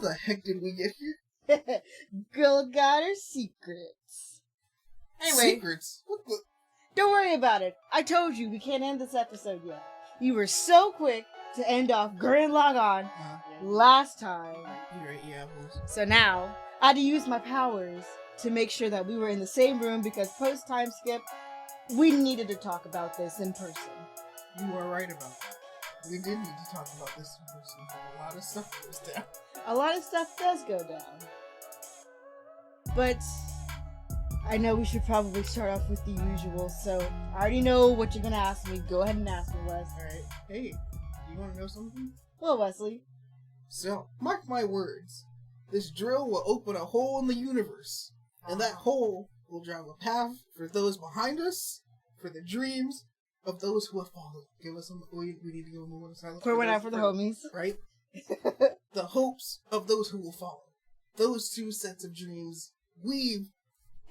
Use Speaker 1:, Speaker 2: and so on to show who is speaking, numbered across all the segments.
Speaker 1: the heck did we get here?
Speaker 2: Girl got her secrets. Anyway.
Speaker 1: Secrets? What the?
Speaker 2: Don't worry about it. I told you, we can't end this episode yet. You were so quick to end off Gurren Lagann last time.
Speaker 1: You're right, yeah.
Speaker 2: So now, I had to use my powers to make sure that we were in the same room because post-time skip, we needed to talk about this in person.
Speaker 1: You are right about that. We did need to talk about this in person. A lot of stuff goes down.
Speaker 2: A lot of stuff does go down. But I know we should probably start off with the usual, so I already know what you're going to ask me. Go ahead and ask me, Wes.
Speaker 1: Alright. Hey, you want to know something?
Speaker 2: Well, Wesley.
Speaker 1: So, mark my words. This drill will open a hole in the universe. And that hole will drive a path for those behind us, for the dreams of those who have followed. Give us some. We need to give them a moment of silence.
Speaker 2: Pour one out for the homies.
Speaker 1: Right? The hopes of those who will follow. Those two sets of dreams weave,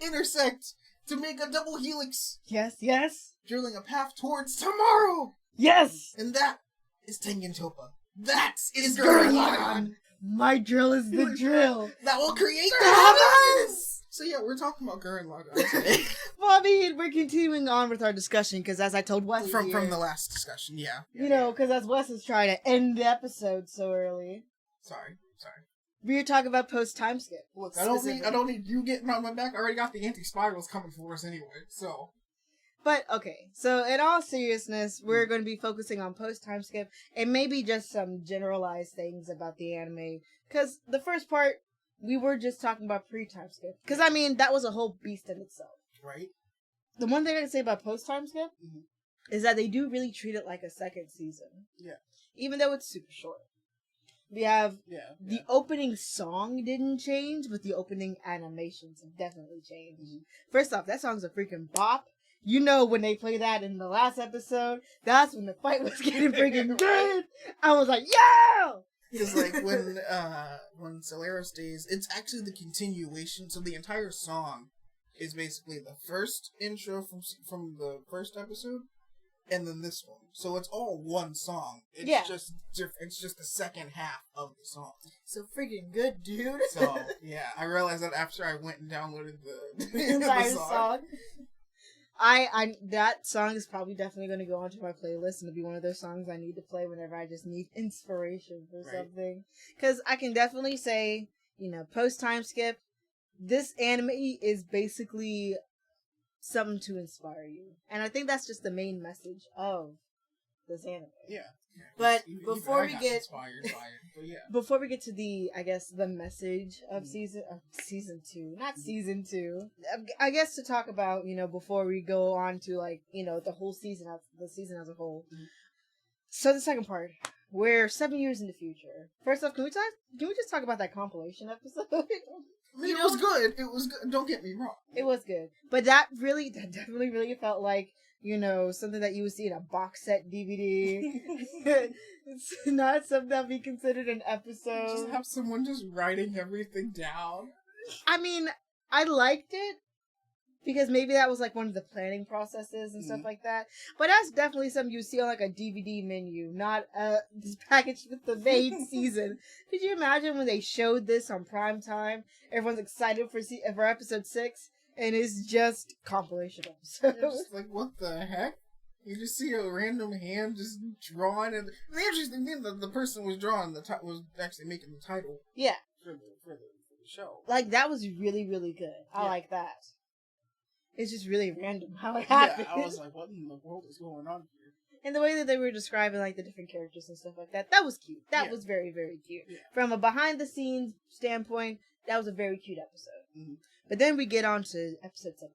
Speaker 1: intersect to make a double helix.
Speaker 2: Yes, yes.
Speaker 1: Drilling a path towards tomorrow.
Speaker 2: Yes!
Speaker 1: And that is Tengen Toppa. That is
Speaker 2: Gurren
Speaker 1: Gurren
Speaker 2: Lagann.
Speaker 1: Lagann.
Speaker 2: My drill is the drill.
Speaker 1: That will create the heavens! So yeah, we're talking about Gurren Lagann today.
Speaker 2: Well, I mean, we're continuing on with our discussion, because as I told Wes
Speaker 1: From the last discussion, yeah.
Speaker 2: You know, because as Wes is trying to end the episode so early.
Speaker 1: Sorry.
Speaker 2: We were talking about post-time skip.
Speaker 1: Look, I don't need you getting on my back. I already got the anti-spirals coming for us anyway, so.
Speaker 2: But, okay, so in all seriousness, we're going to be focusing on post-time skip, and maybe just some generalized things about the anime. Because the first part, we were just talking about pre-time skip. Because, I mean, that was a whole beast in itself.
Speaker 1: Right.
Speaker 2: The one thing I can say about post-time skip is that they do really treat it like a second season.
Speaker 1: Yeah.
Speaker 2: Even though it's super short. We have the opening song didn't change, but the opening animations have definitely changed. First off, that song's a freaking bop. You know, when they play that in the last episode, that's when the fight was getting freaking good. I was like, yeah!
Speaker 1: Because like when Solera stays, it's actually the continuation. So the entire song is basically the first intro from the first episode, and then this one. So it's all one song. It's just different. It's just the second half of the song.
Speaker 2: So freaking good, dude.
Speaker 1: So yeah, I realized that after I went and downloaded the
Speaker 2: entire
Speaker 1: song.
Speaker 2: I that song is probably definitely going to go onto my playlist, and it'll be one of those songs I need to play whenever I just need inspiration for something. Because I can definitely say, you know, post-time skip, this anime is basically something to inspire you. And I think that's just the main message of this anime.
Speaker 1: Yeah.
Speaker 2: But before we get
Speaker 1: inspired by it, but yeah.
Speaker 2: Before we get to the, I guess, the message of season 2, not season 2, I guess to talk about, you know, before we go on to, like, you know, the whole season, the season as a whole. So the second part, we're 7 years in the future. First off, can we just talk about that compilation episode?
Speaker 1: I mean, it was good. It was good. Don't get me wrong.
Speaker 2: It was good. But that definitely really felt like, you know, something that you would see in a box set DVD. It's not something that would be considered an episode.
Speaker 1: Just have someone just writing everything down.
Speaker 2: I mean, I liked it because maybe that was like one of the planning processes and stuff like that. But that's definitely something you see on like a DVD menu, not this package with the main season. Could you imagine when they showed this on prime time? Everyone's excited for episode 6. And it's just compilation episodes.
Speaker 1: Just like, what the heck? You just see a random hand just drawing, and the interesting thing that the person was drawing was actually making the title.
Speaker 2: Yeah.
Speaker 1: For the show.
Speaker 2: Like, that was really, really good. I like that. It's just really random how it happened.
Speaker 1: Yeah, I was like, what in the world is going on here?
Speaker 2: And the way that they were describing, like, the different characters and stuff like that, that was cute. That was very, very cute. Yeah. From a behind-the-scenes standpoint, that was a very cute episode. But then we get on to episode 17.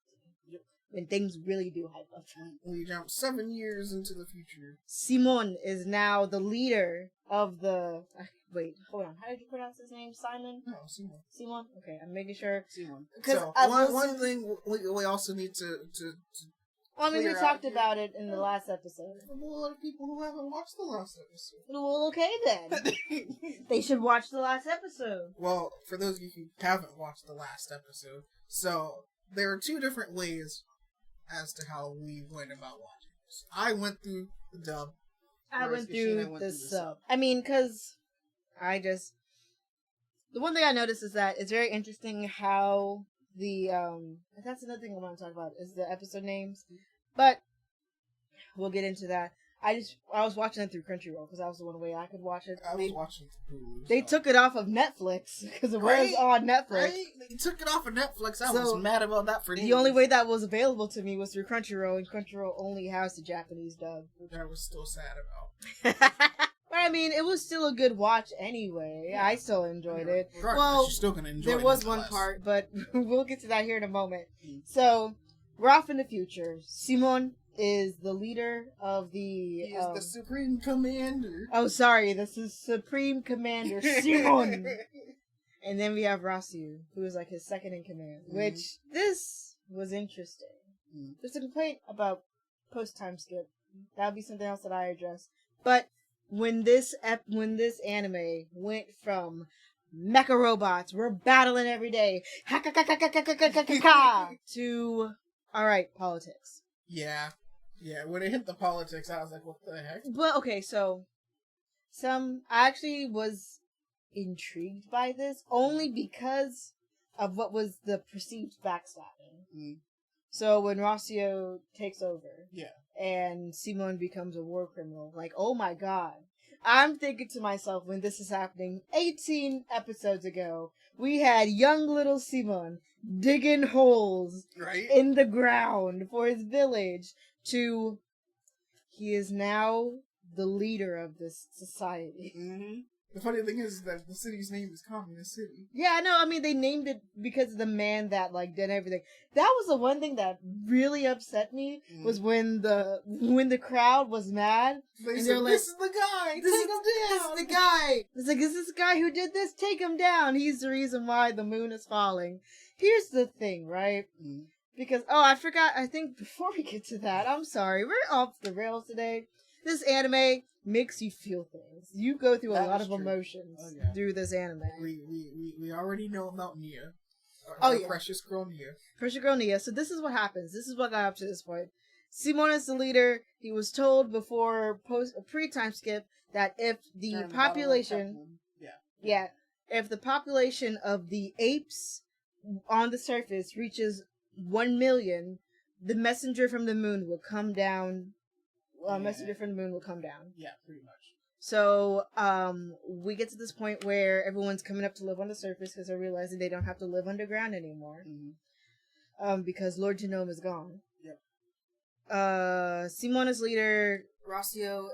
Speaker 1: Yep.
Speaker 2: When things really do hype up.
Speaker 1: We jump 7 years into the future.
Speaker 2: Simon is now the leader of the... Wait, hold on. How did you pronounce his name? Simon?
Speaker 1: No, Simon.
Speaker 2: Simon? Okay, I'm making sure.
Speaker 1: Simon. So, one thing we also need to
Speaker 2: well, I mean, we talked about it in the last episode.
Speaker 1: There's a lot of people who haven't watched the last episode.
Speaker 2: Well, okay then. They should watch the last episode.
Speaker 1: Well, for those of you who haven't watched the last episode, so there are 2 different ways as to how we went about watching this. I went through the dub.
Speaker 2: I went through the sub. I mean, because The one thing I noticed is that it's very interesting how the that's another thing I want to talk about is the episode names, but we'll get into that. I was watching it through Crunchyroll because that was the one way I could watch it.
Speaker 1: I was watching Hulu.
Speaker 2: They took it off of Netflix because it was on Netflix.
Speaker 1: Right? They took it off of Netflix. I was mad about that for days.
Speaker 2: The only way that was available to me was through Crunchyroll, and Crunchyroll only has the Japanese dub,
Speaker 1: which I was still sad about.
Speaker 2: But I mean, it was still a good watch anyway. Yeah. I still enjoyed it.
Speaker 1: Right, well, you're still gonna enjoy
Speaker 2: there was one part, but we'll get to that here in a moment. So we're off in the future. Simon is the leader of the... He
Speaker 1: is the Supreme Commander.
Speaker 2: Oh, sorry. This is Supreme Commander Simon. And then we have Rasu, who is like his second in command, which this was interesting. There's a complaint about post-time skip. That would be something else that I address. But when this anime went from mecha robots, we're battling every day, to, alright, politics.
Speaker 1: Yeah. Yeah, when it hit the politics, I was like, what the heck?
Speaker 2: But, okay, so, I actually was intrigued by this, only because of what was the perceived backstabbing. So, when Rossio takes over, and Simon becomes a war criminal, like, oh my god. I'm thinking to myself, when this is happening, 18 episodes ago, we had young little Simon digging holes in the ground for his village to... He is now the leader of this society.
Speaker 1: The funny thing is that the city's name is Communist City.
Speaker 2: Yeah, no, I mean, they named it because of the man that, like, did everything. That was the one thing that really upset me, was when the crowd was mad.
Speaker 1: They said, like, this is the guy! Take him down!
Speaker 2: This is the guy! It's like, is this guy who did this? Take him down! He's the reason why the moon is falling. Here's the thing, right? Because, I forgot, I think before we get to that, I'm sorry, we're off the rails today. This anime makes you feel things. You go through a lot of emotions through this anime.
Speaker 1: We already know about Nia. Precious girl Nia.
Speaker 2: Precious girl Nia. So this is what happens. This is what got up to this point. Simon is the leader. He was told before pre-time skip that if the population... if the population of the apes on the surface reaches 1 million, the messenger from the moon will come down. Messenger from the moon will come down.
Speaker 1: Yeah, pretty much.
Speaker 2: So, we get to this point where everyone's coming up to live on the surface because they're realizing they don't have to live underground anymore. Because Lord Genome is gone. Yep. Simon is leader. Rossio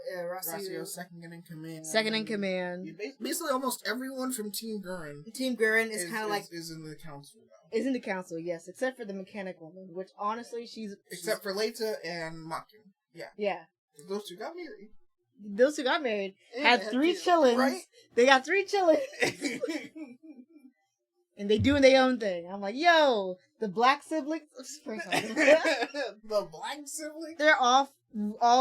Speaker 1: second in command.
Speaker 2: Second in command.
Speaker 1: Basically, almost everyone from Team Gurren.
Speaker 2: Team Gurren is kind of like...
Speaker 1: Is in the council now.
Speaker 2: Is in the council, yes. Except for the mechanic woman, which honestly,
Speaker 1: Except for Leita and Makin. Yeah.
Speaker 2: Yeah.
Speaker 1: Those two got married.
Speaker 2: Those two got married. Had 3 chillins. Right? They got 3 chillins. And they doing their own thing. I'm like, yo, the black siblings.
Speaker 1: The black siblings?
Speaker 2: They're all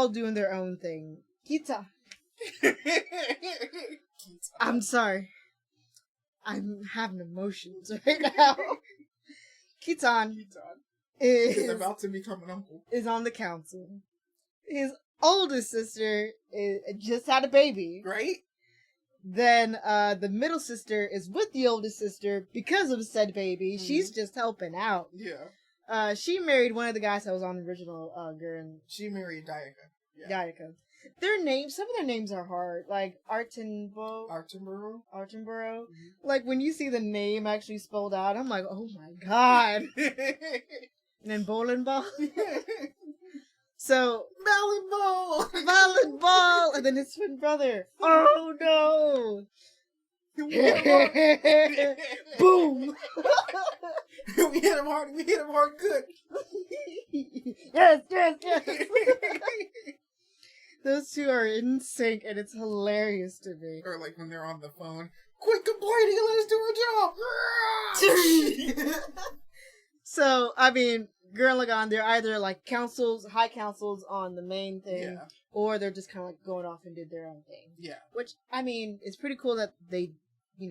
Speaker 2: doing their own thing. Kita. I'm sorry. I'm having emotions right now. Kitan is
Speaker 1: about to become an uncle.
Speaker 2: Is on the council. His oldest sister just had a baby.
Speaker 1: Right?
Speaker 2: Then the middle sister is with the oldest sister because of said baby. She's just helping out.
Speaker 1: Yeah.
Speaker 2: She married one of the guys that was on the original Gurren.
Speaker 1: She married Dayaka.
Speaker 2: Yeah. Dayaka. Their names, some of their names are hard. Like Artenborough. Like when you see the name actually spelled out, I'm like, oh my god. And then Bolenball. So Ball, and then his twin brother. Oh no! Boom!
Speaker 1: We hit him hard. Good.
Speaker 2: Yes. Those two are in sync, and it's hilarious to me.
Speaker 1: Or like when they're on the phone, quit complaining and let us do our job.
Speaker 2: So I mean. Gurren Lagann, they're either like high councils on the main thing, or they're just kind of like going off and did their own thing.
Speaker 1: Yeah.
Speaker 2: Which, I mean, it's pretty cool that they, they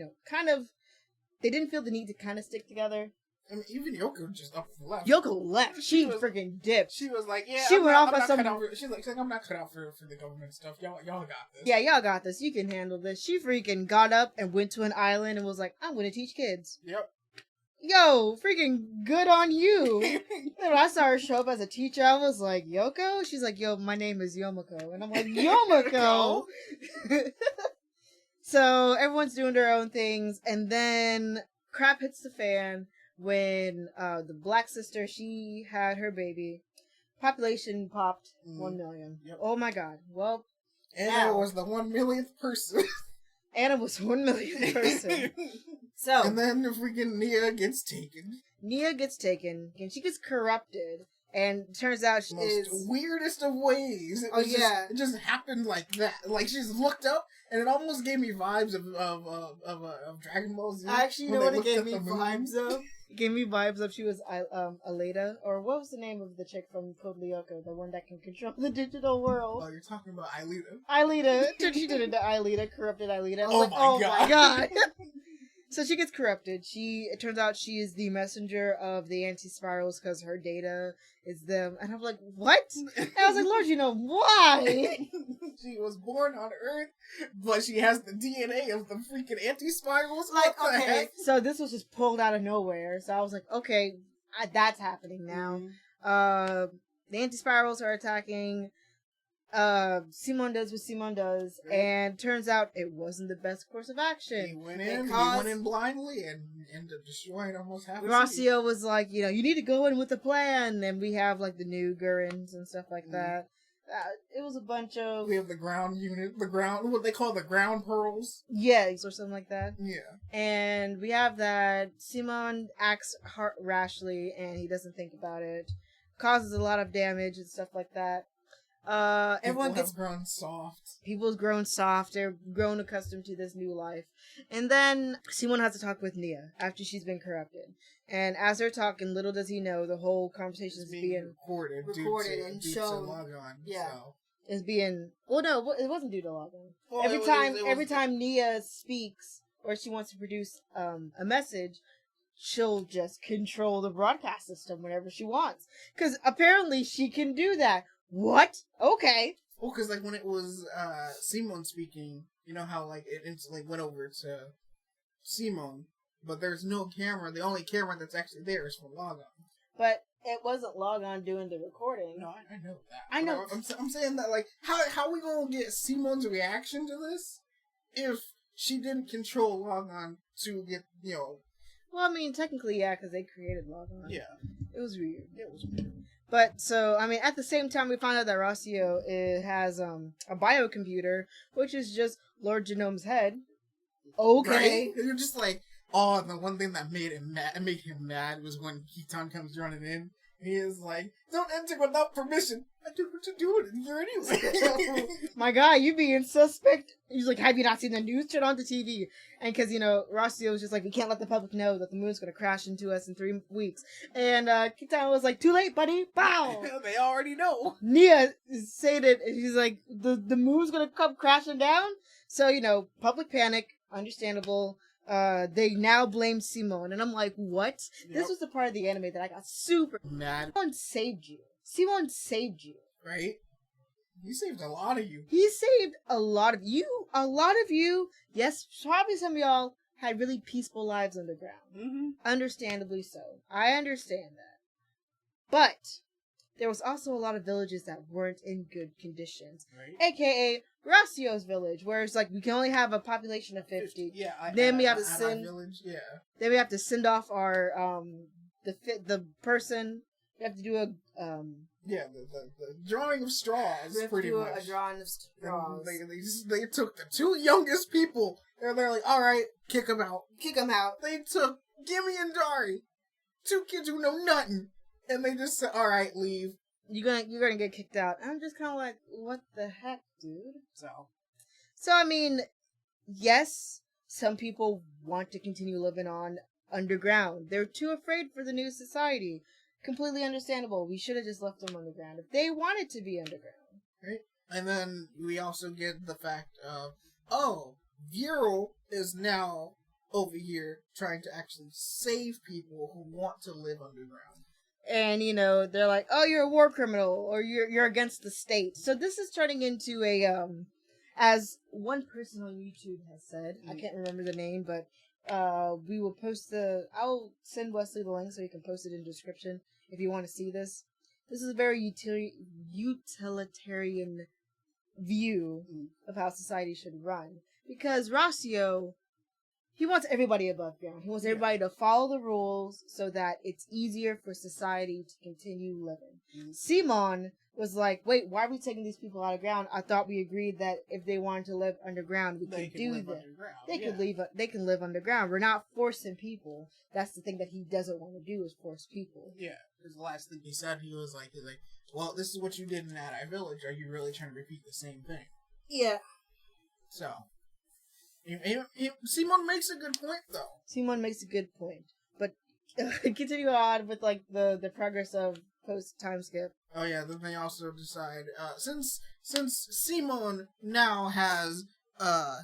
Speaker 2: didn't feel the need to kind of stick together.
Speaker 1: I mean, even Yoko just up and left.
Speaker 2: Yoko left. She freaking dipped.
Speaker 1: She was like, yeah,
Speaker 2: she
Speaker 1: I'm
Speaker 2: went
Speaker 1: not,
Speaker 2: off
Speaker 1: I'm
Speaker 2: on
Speaker 1: not
Speaker 2: some...
Speaker 1: cut out for, she's like, I'm not cut out for the government stuff. Y'all got this.
Speaker 2: Yeah, y'all got this. You can handle this. She freaking got up and went to an island and was like, I'm going to teach kids.
Speaker 1: Yep.
Speaker 2: Yo, freaking good on you. Then when I saw her show up as a teacher, I was like, Yoko? She's like, yo, my name is Yomiko. And I'm like, Yomiko? So everyone's doing their own things, and then crap hits the fan when the black sister, she had her baby. Population popped 1 million.
Speaker 1: Yep.
Speaker 2: Oh my god. Well,
Speaker 1: Anna was the 1 millionth person.
Speaker 2: Anna was 1 millionth person. So,
Speaker 1: and then the freaking Nia gets taken.
Speaker 2: Nia gets taken, and she gets corrupted, and turns out she is...
Speaker 1: weirdest of ways. It just happened like that. Like, she just looked up, and it almost gave me vibes of Dragon Ball Z.
Speaker 2: I actually know what it gave me vibes of. It gave me vibes of she was Aleda, or what was the name of the chick from Code Lyoko, the one that can control the digital world?
Speaker 1: Oh, you're talking about Aelita.
Speaker 2: Aelita. She did it to Aelita, corrupted Aelita.
Speaker 1: Oh my god.
Speaker 2: So she gets corrupted. It turns out she is the messenger of the anti-spirals because her data is them. And I'm like, what? And I was like, Lord, you know, why?
Speaker 1: She was born on Earth, but she has the DNA of the freaking anti-spirals.
Speaker 2: Like, okay. So this was just pulled out of nowhere. So I was like, okay, that's happening now. Mm-hmm. The anti-spirals are attacking. Simon does what Simon does, and turns out it wasn't the best course of action.
Speaker 1: He went in blindly and ended up destroying almost half the city.
Speaker 2: Rossio was like, you need to go in with a plan, and we have like the new Gurrens and stuff like that. It was a bunch of...
Speaker 1: We have the ground unit, what they call the ground pearls.
Speaker 2: Yes, or something like that.
Speaker 1: Yeah.
Speaker 2: And we have that Simon acts rashly, and he doesn't think about it. Causes a lot of damage and stuff like that. Everyone gets
Speaker 1: grown soft.
Speaker 2: People's grown soft. They're grown accustomed to this new life. And then Simon has to talk with Nia after she's been corrupted. And as they're talking, little does he know the whole conversation is being
Speaker 1: recorded and shown. Lagann,
Speaker 2: yeah,
Speaker 1: so.
Speaker 2: Is being. Well, no, it wasn't due to Lagann. Well, every time Nia speaks or she wants to produce a message, she'll just control the broadcast system whenever she wants. Because apparently she can do that. What? Okay.
Speaker 1: Well, because like when it was Simon speaking, you know how like it instantly went over to Simon, but there's no camera. The only camera that's actually there is from Lagann.
Speaker 2: But it wasn't Lagann doing the recording.
Speaker 1: No, I know that.
Speaker 2: I know.
Speaker 1: I'm saying that like how are we gonna get Simon's reaction to this if she didn't control Lagann to get
Speaker 2: Well, I mean, technically, yeah, because they created Lagann.
Speaker 1: Yeah.
Speaker 2: It was weird.
Speaker 1: It was weird.
Speaker 2: But, so, I mean, at the same time, we found out that Rossio has a biocomputer, which is just Lord Genome's head. Okay.
Speaker 1: Right? You're just like, oh, the one thing that made him mad was when Kitan comes running in. He is like, don't enter without permission. I did what you're doing in here anyway.
Speaker 2: My guy, you being suspect. He's like, have you not seen the news? Turn on the TV. And because, Rossio was just like, we can't let the public know that the moon's going to crash into us in 3 weeks. And Kitan was like, too late, buddy. Bow.
Speaker 1: They already know.
Speaker 2: Nia said it, and she's like, the moon's going to come crashing down? So, public panic, understandable. They now blame Simon, and I'm like, what? Yep. This was the part of the anime that I got super
Speaker 1: mad.
Speaker 2: Simon saved you. Simon saved you.
Speaker 1: Right? He saved a lot of you.
Speaker 2: He saved a lot of you. A lot of you, yes, probably some of y'all had really peaceful lives underground.
Speaker 1: Mm-hmm.
Speaker 2: Understandably so. I understand that. But there was also a lot of villages that weren't in good conditions.
Speaker 1: Right.
Speaker 2: AKA Rossio's village, where it's like we can only have a population of 50.
Speaker 1: Yeah.
Speaker 2: Then we have to send.
Speaker 1: Village, yeah.
Speaker 2: Then we have to send off our the person. We have to do a
Speaker 1: Yeah, the drawing of straws.
Speaker 2: We have
Speaker 1: pretty
Speaker 2: to do
Speaker 1: much.
Speaker 2: A drawing of straws.
Speaker 1: They took the 2 youngest people. They're like, all right, kick them out.
Speaker 2: Kick them out.
Speaker 1: They took Gimme and Dari, 2 kids who know nothing, and they just said, all right, leave.
Speaker 2: You're gonna get kicked out. I'm just kind of like, what the heck, dude? So I mean, yes, some people want to continue living on underground. They're too afraid for the new society. Completely understandable. We should have just left them underground if they wanted to be underground.
Speaker 1: Right. And then we also get the fact of, Viral is now over here trying to actually save people who want to live underground.
Speaker 2: And, you know, they're like, oh, you're a war criminal, or you're against the state. So this is turning into a, as one person on YouTube has said, I can't remember the name, but we will post I'll send Wesley the link so he can post it in the description if you want to see this. This is a very utilitarian view of how society should run. Because Rossio, he wants everybody above ground. He wants everybody to follow the rules so that it's easier for society to continue living. Simon was like, wait, why are we taking these people out of ground? I thought we agreed that if they wanted to live underground, we could do that. They can live underground. We're not forcing people. That's the thing that he doesn't want to do, is force people.
Speaker 1: Yeah, because the last thing he said, he was like, well, this is what you did in that village. Are you really trying to repeat the same thing?
Speaker 2: Yeah.
Speaker 1: So, Simon makes a good point, though.
Speaker 2: Simon makes a good point. But continue on with, like, the progress of post-time skip.
Speaker 1: Oh, yeah, then they also decide, since Simon now has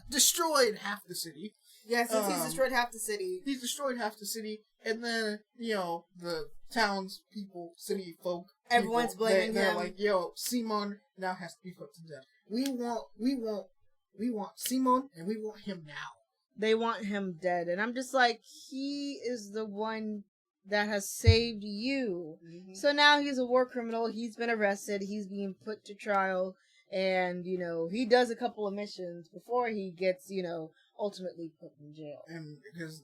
Speaker 1: destroyed half the city.
Speaker 2: Yeah, since he's destroyed half the city.
Speaker 1: He's destroyed half the city, and then, you know, the townspeople, city folk,
Speaker 2: everyone's blaming him.
Speaker 1: They're like, yo, Simon now has to be put to death. We want Simon, and we want him now.
Speaker 2: They want him dead, and I'm just like, he is the one that has saved you. Mm-hmm. So now he's a war criminal, he's been arrested, he's being put to trial, and, you know, he does a couple of missions before he gets, you know, ultimately put in jail.
Speaker 1: And because,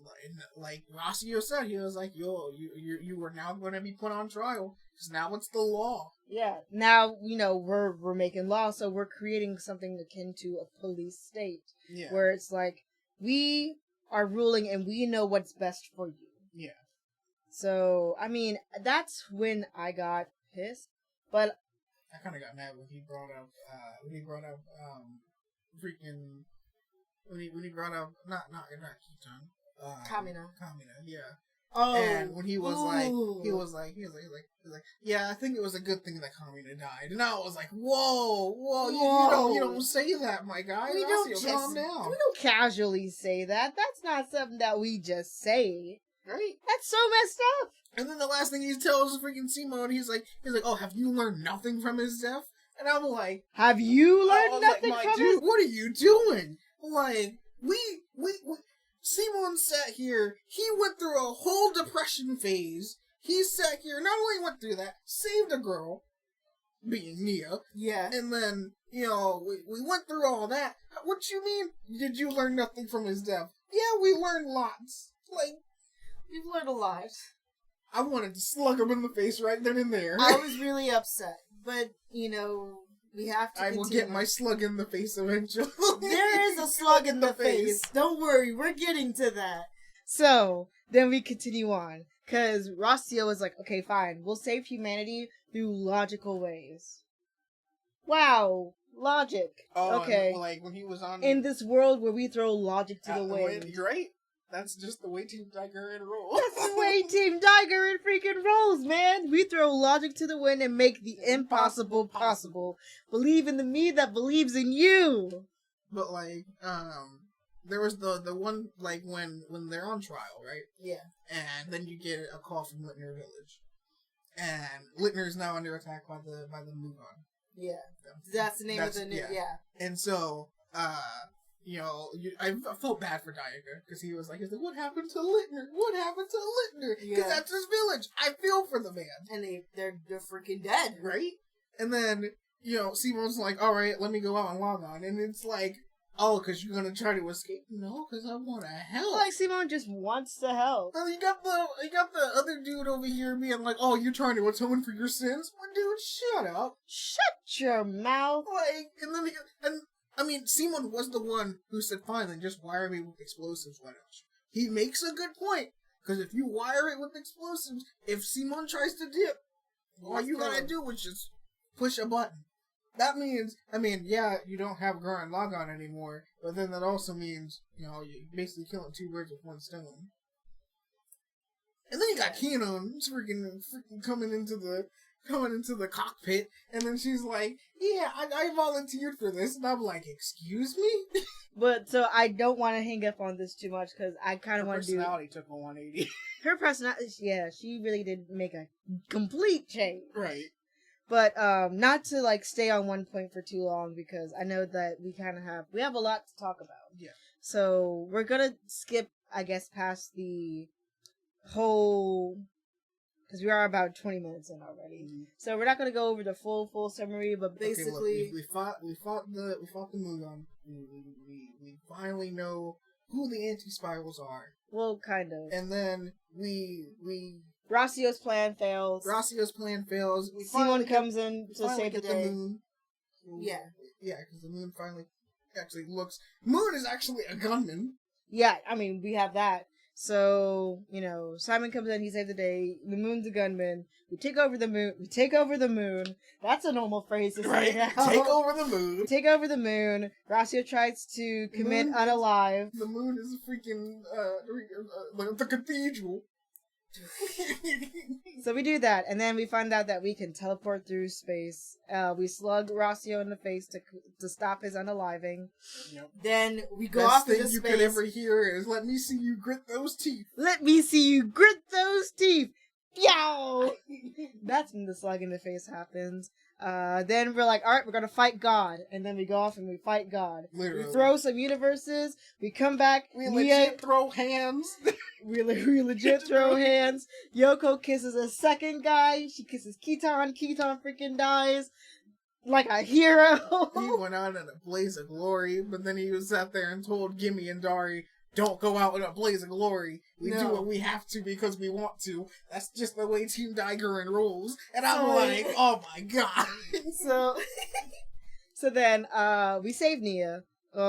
Speaker 1: like Rossio said, he was like, yo, you were now going to be put on trial, because now it's the law.
Speaker 2: Yeah, now, you know, we're making law, so we're creating something akin to a police state.
Speaker 1: Yeah.
Speaker 2: Where it's like, we are ruling and we know what's best for you.
Speaker 1: Yeah.
Speaker 2: So, I mean, that's when I got pissed, but
Speaker 1: I kind of got mad when he brought up, freaking, when he brought up, not Keaton,
Speaker 2: Kamina,
Speaker 1: yeah.
Speaker 2: Oh,
Speaker 1: and when he was like, yeah, I think it was a good thing that Kamina died. And I was like, whoa, you don't say that, my guy.
Speaker 2: We
Speaker 1: calm down.
Speaker 2: We don't casually say that. That's not something that we just say.
Speaker 1: Right?
Speaker 2: That's so messed up.
Speaker 1: And then the last thing he tells freaking Simon, he's like, oh, have you learned nothing from his death? And I'm like,
Speaker 2: have you learned nothing from
Speaker 1: his? What are you doing? Like, we Simon sat here, he went through a whole depression phase. He sat here, not only went through that, saved a girl, being Nia.
Speaker 2: Yeah.
Speaker 1: And then, you know, we went through all that. What you mean, did you learn nothing from his death? Yeah, we learned lots. Like,
Speaker 2: you've learned a lot.
Speaker 1: I wanted to slug him in the face right then and there.
Speaker 2: I was really upset. But, you know, we have to
Speaker 1: I will get my slug in the face eventually.
Speaker 2: There is a slug in the face. Don't worry, we're getting to that. So, then we continue on. Because Rossio is like, okay, fine, we'll save humanity through logical ways. Wow, logic.
Speaker 1: Oh,
Speaker 2: okay.
Speaker 1: Like when he was on...
Speaker 2: In this world where we throw logic to the wind.
Speaker 1: Right? That's just the way Team Tiger rolls.
Speaker 2: That's the way Team Tiger freaking rolls, man. We throw logic to the wind and make the impossible possible. Believe in the me that believes in you.
Speaker 1: But like, there was the one like when they're on trial, right?
Speaker 2: Yeah.
Speaker 1: And then you get a call from Littner Village, and Littner is now under attack by the Mugon.
Speaker 2: Yeah. That's the name of the new. Yeah.
Speaker 1: And so, you know, I felt bad for Daiga, because he was like, what happened to Littner? What happened to Littner? Because that's his village. I feel for the man.
Speaker 2: And they're freaking dead.
Speaker 1: Right? And then, you know, Simon's like, alright, let me go out and log on. And it's like, oh, because you're going to try to escape? No, because I want to help.
Speaker 2: Like, Simon just wants to help.
Speaker 1: Well, you got the other dude over here being like, oh, you're trying to atone for your sins? Well, dude, shut up.
Speaker 2: Shut your mouth.
Speaker 1: Like, and then I mean, Simon was the one who said, fine, then just wire me with explosives, why don't you? He makes a good point, because if you wire it with explosives, if Simon tries to dip, all you gotta do is just push a button. That means, I mean, yeah, you don't have Gurren Lagann anymore, but then that also means, you know, you're basically killing two birds with one stone. And then you got Keanon freaking coming into coming into the cockpit, and then she's like, yeah, I volunteered for this, and I'm like, excuse me?
Speaker 2: But, so, I don't want to hang up on this too much, because I kind of want to do...
Speaker 1: Her personality took a 180.
Speaker 2: Her personality, yeah, she really did make a complete change.
Speaker 1: Right.
Speaker 2: But, not to, like, stay on one point for too long, because I know that we have a lot to talk about.
Speaker 1: Yeah.
Speaker 2: So, we're gonna skip, I guess, past the whole... Because we are about 20 minutes in already. Mm-hmm. So we're not going to go over the full summary, but basically...
Speaker 1: Okay, look, we fought the Mugon. We finally know who the anti-spirals are.
Speaker 2: Well, kind of.
Speaker 1: And then we
Speaker 2: Rocio's plan fails.
Speaker 1: Simon
Speaker 2: comes in to save the day.
Speaker 1: The moon. Yeah, because the moon finally actually looks... Moon is actually a gunman.
Speaker 2: Yeah, I mean, we have that. So, Simon comes in, he saves the day, the moon's a gunman, we take over the moon, that's a normal phrase to say now.
Speaker 1: Take over the moon, Rocio tries to commit unalive. The moon is a freaking, the cathedral.
Speaker 2: So we do that, and then we find out that we can teleport through space. We slug Rocio in the face to stop his unaliving.
Speaker 1: Yep.
Speaker 2: Then we go off into space.
Speaker 1: Best thing you could ever hear is, let me see you grit those teeth.
Speaker 2: Yow! That's when the slug in the face happens. Then we're like, alright, we're gonna fight God. And then we go off and we fight God.
Speaker 1: Literally.
Speaker 2: We throw some universes, we come back.
Speaker 1: We legit throw hands.
Speaker 2: We legit throw hands. Yoko kisses a second guy. She kisses Keaton. Keaton freaking dies. Like a hero.
Speaker 1: He went out in a blaze of glory, but then he was sat there and told Gimme and Dari, don't go out in a blaze of glory. We do what we have to because we want to. That's just the way Team Daigerin rolls. And I'm like, oh my god.
Speaker 2: So then, we save Nia.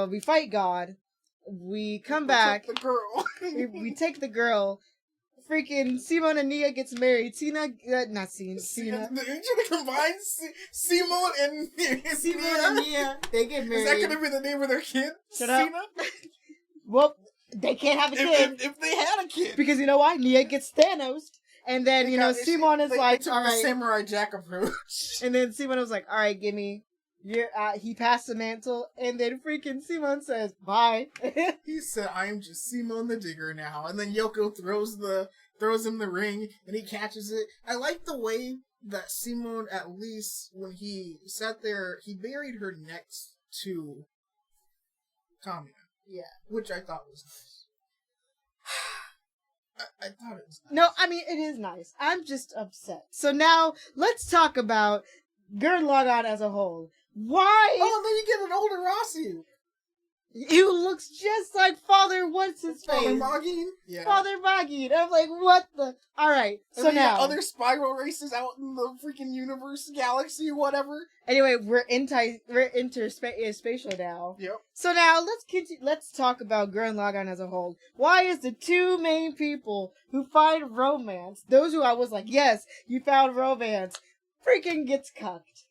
Speaker 2: We fight God. We come back.
Speaker 1: Take the girl.
Speaker 2: we take the girl. Freaking Simon and Nia gets married. Cena.
Speaker 1: You're gonna combine Simon and
Speaker 2: Nia. They get married.
Speaker 1: Is that gonna be the name of their kid?
Speaker 2: Shut up. Well, they can't have a kid.
Speaker 1: If they had a kid.
Speaker 2: Because you know why? Nia gets Thanos. And then, Simon is like, all right.
Speaker 1: Samurai Jack approach.
Speaker 2: And then Simon was like, all right, Gimme. He passed the mantle, and then freaking Simon says, bye.
Speaker 1: He said, I am just Simon the Digger now. And then Yoko throws him the ring, and he catches it. I like the way that Simon, at least, when he sat there, he buried her next to Kamina.
Speaker 2: Yeah.
Speaker 1: Which I thought was nice. I thought it was nice.
Speaker 2: No, I mean, it is nice. I'm just upset. So now, let's talk about Gurren Lagann as a whole. Why?
Speaker 1: Oh, then you get an older Rossiu.
Speaker 2: Who looks just like Father What's-His-Face.
Speaker 1: Father Magin? Yeah.
Speaker 2: Father Magin. I'm like, what the? Alright, so now.
Speaker 1: Other spiral races out in the freaking universe, galaxy, whatever.
Speaker 2: Anyway, we're interspatial now.
Speaker 1: Yep.
Speaker 2: So now, let's talk about Gurren Lagann as a whole. Why is the two main people who find romance, those who I was like, yes, you found romance, freaking gets cucked?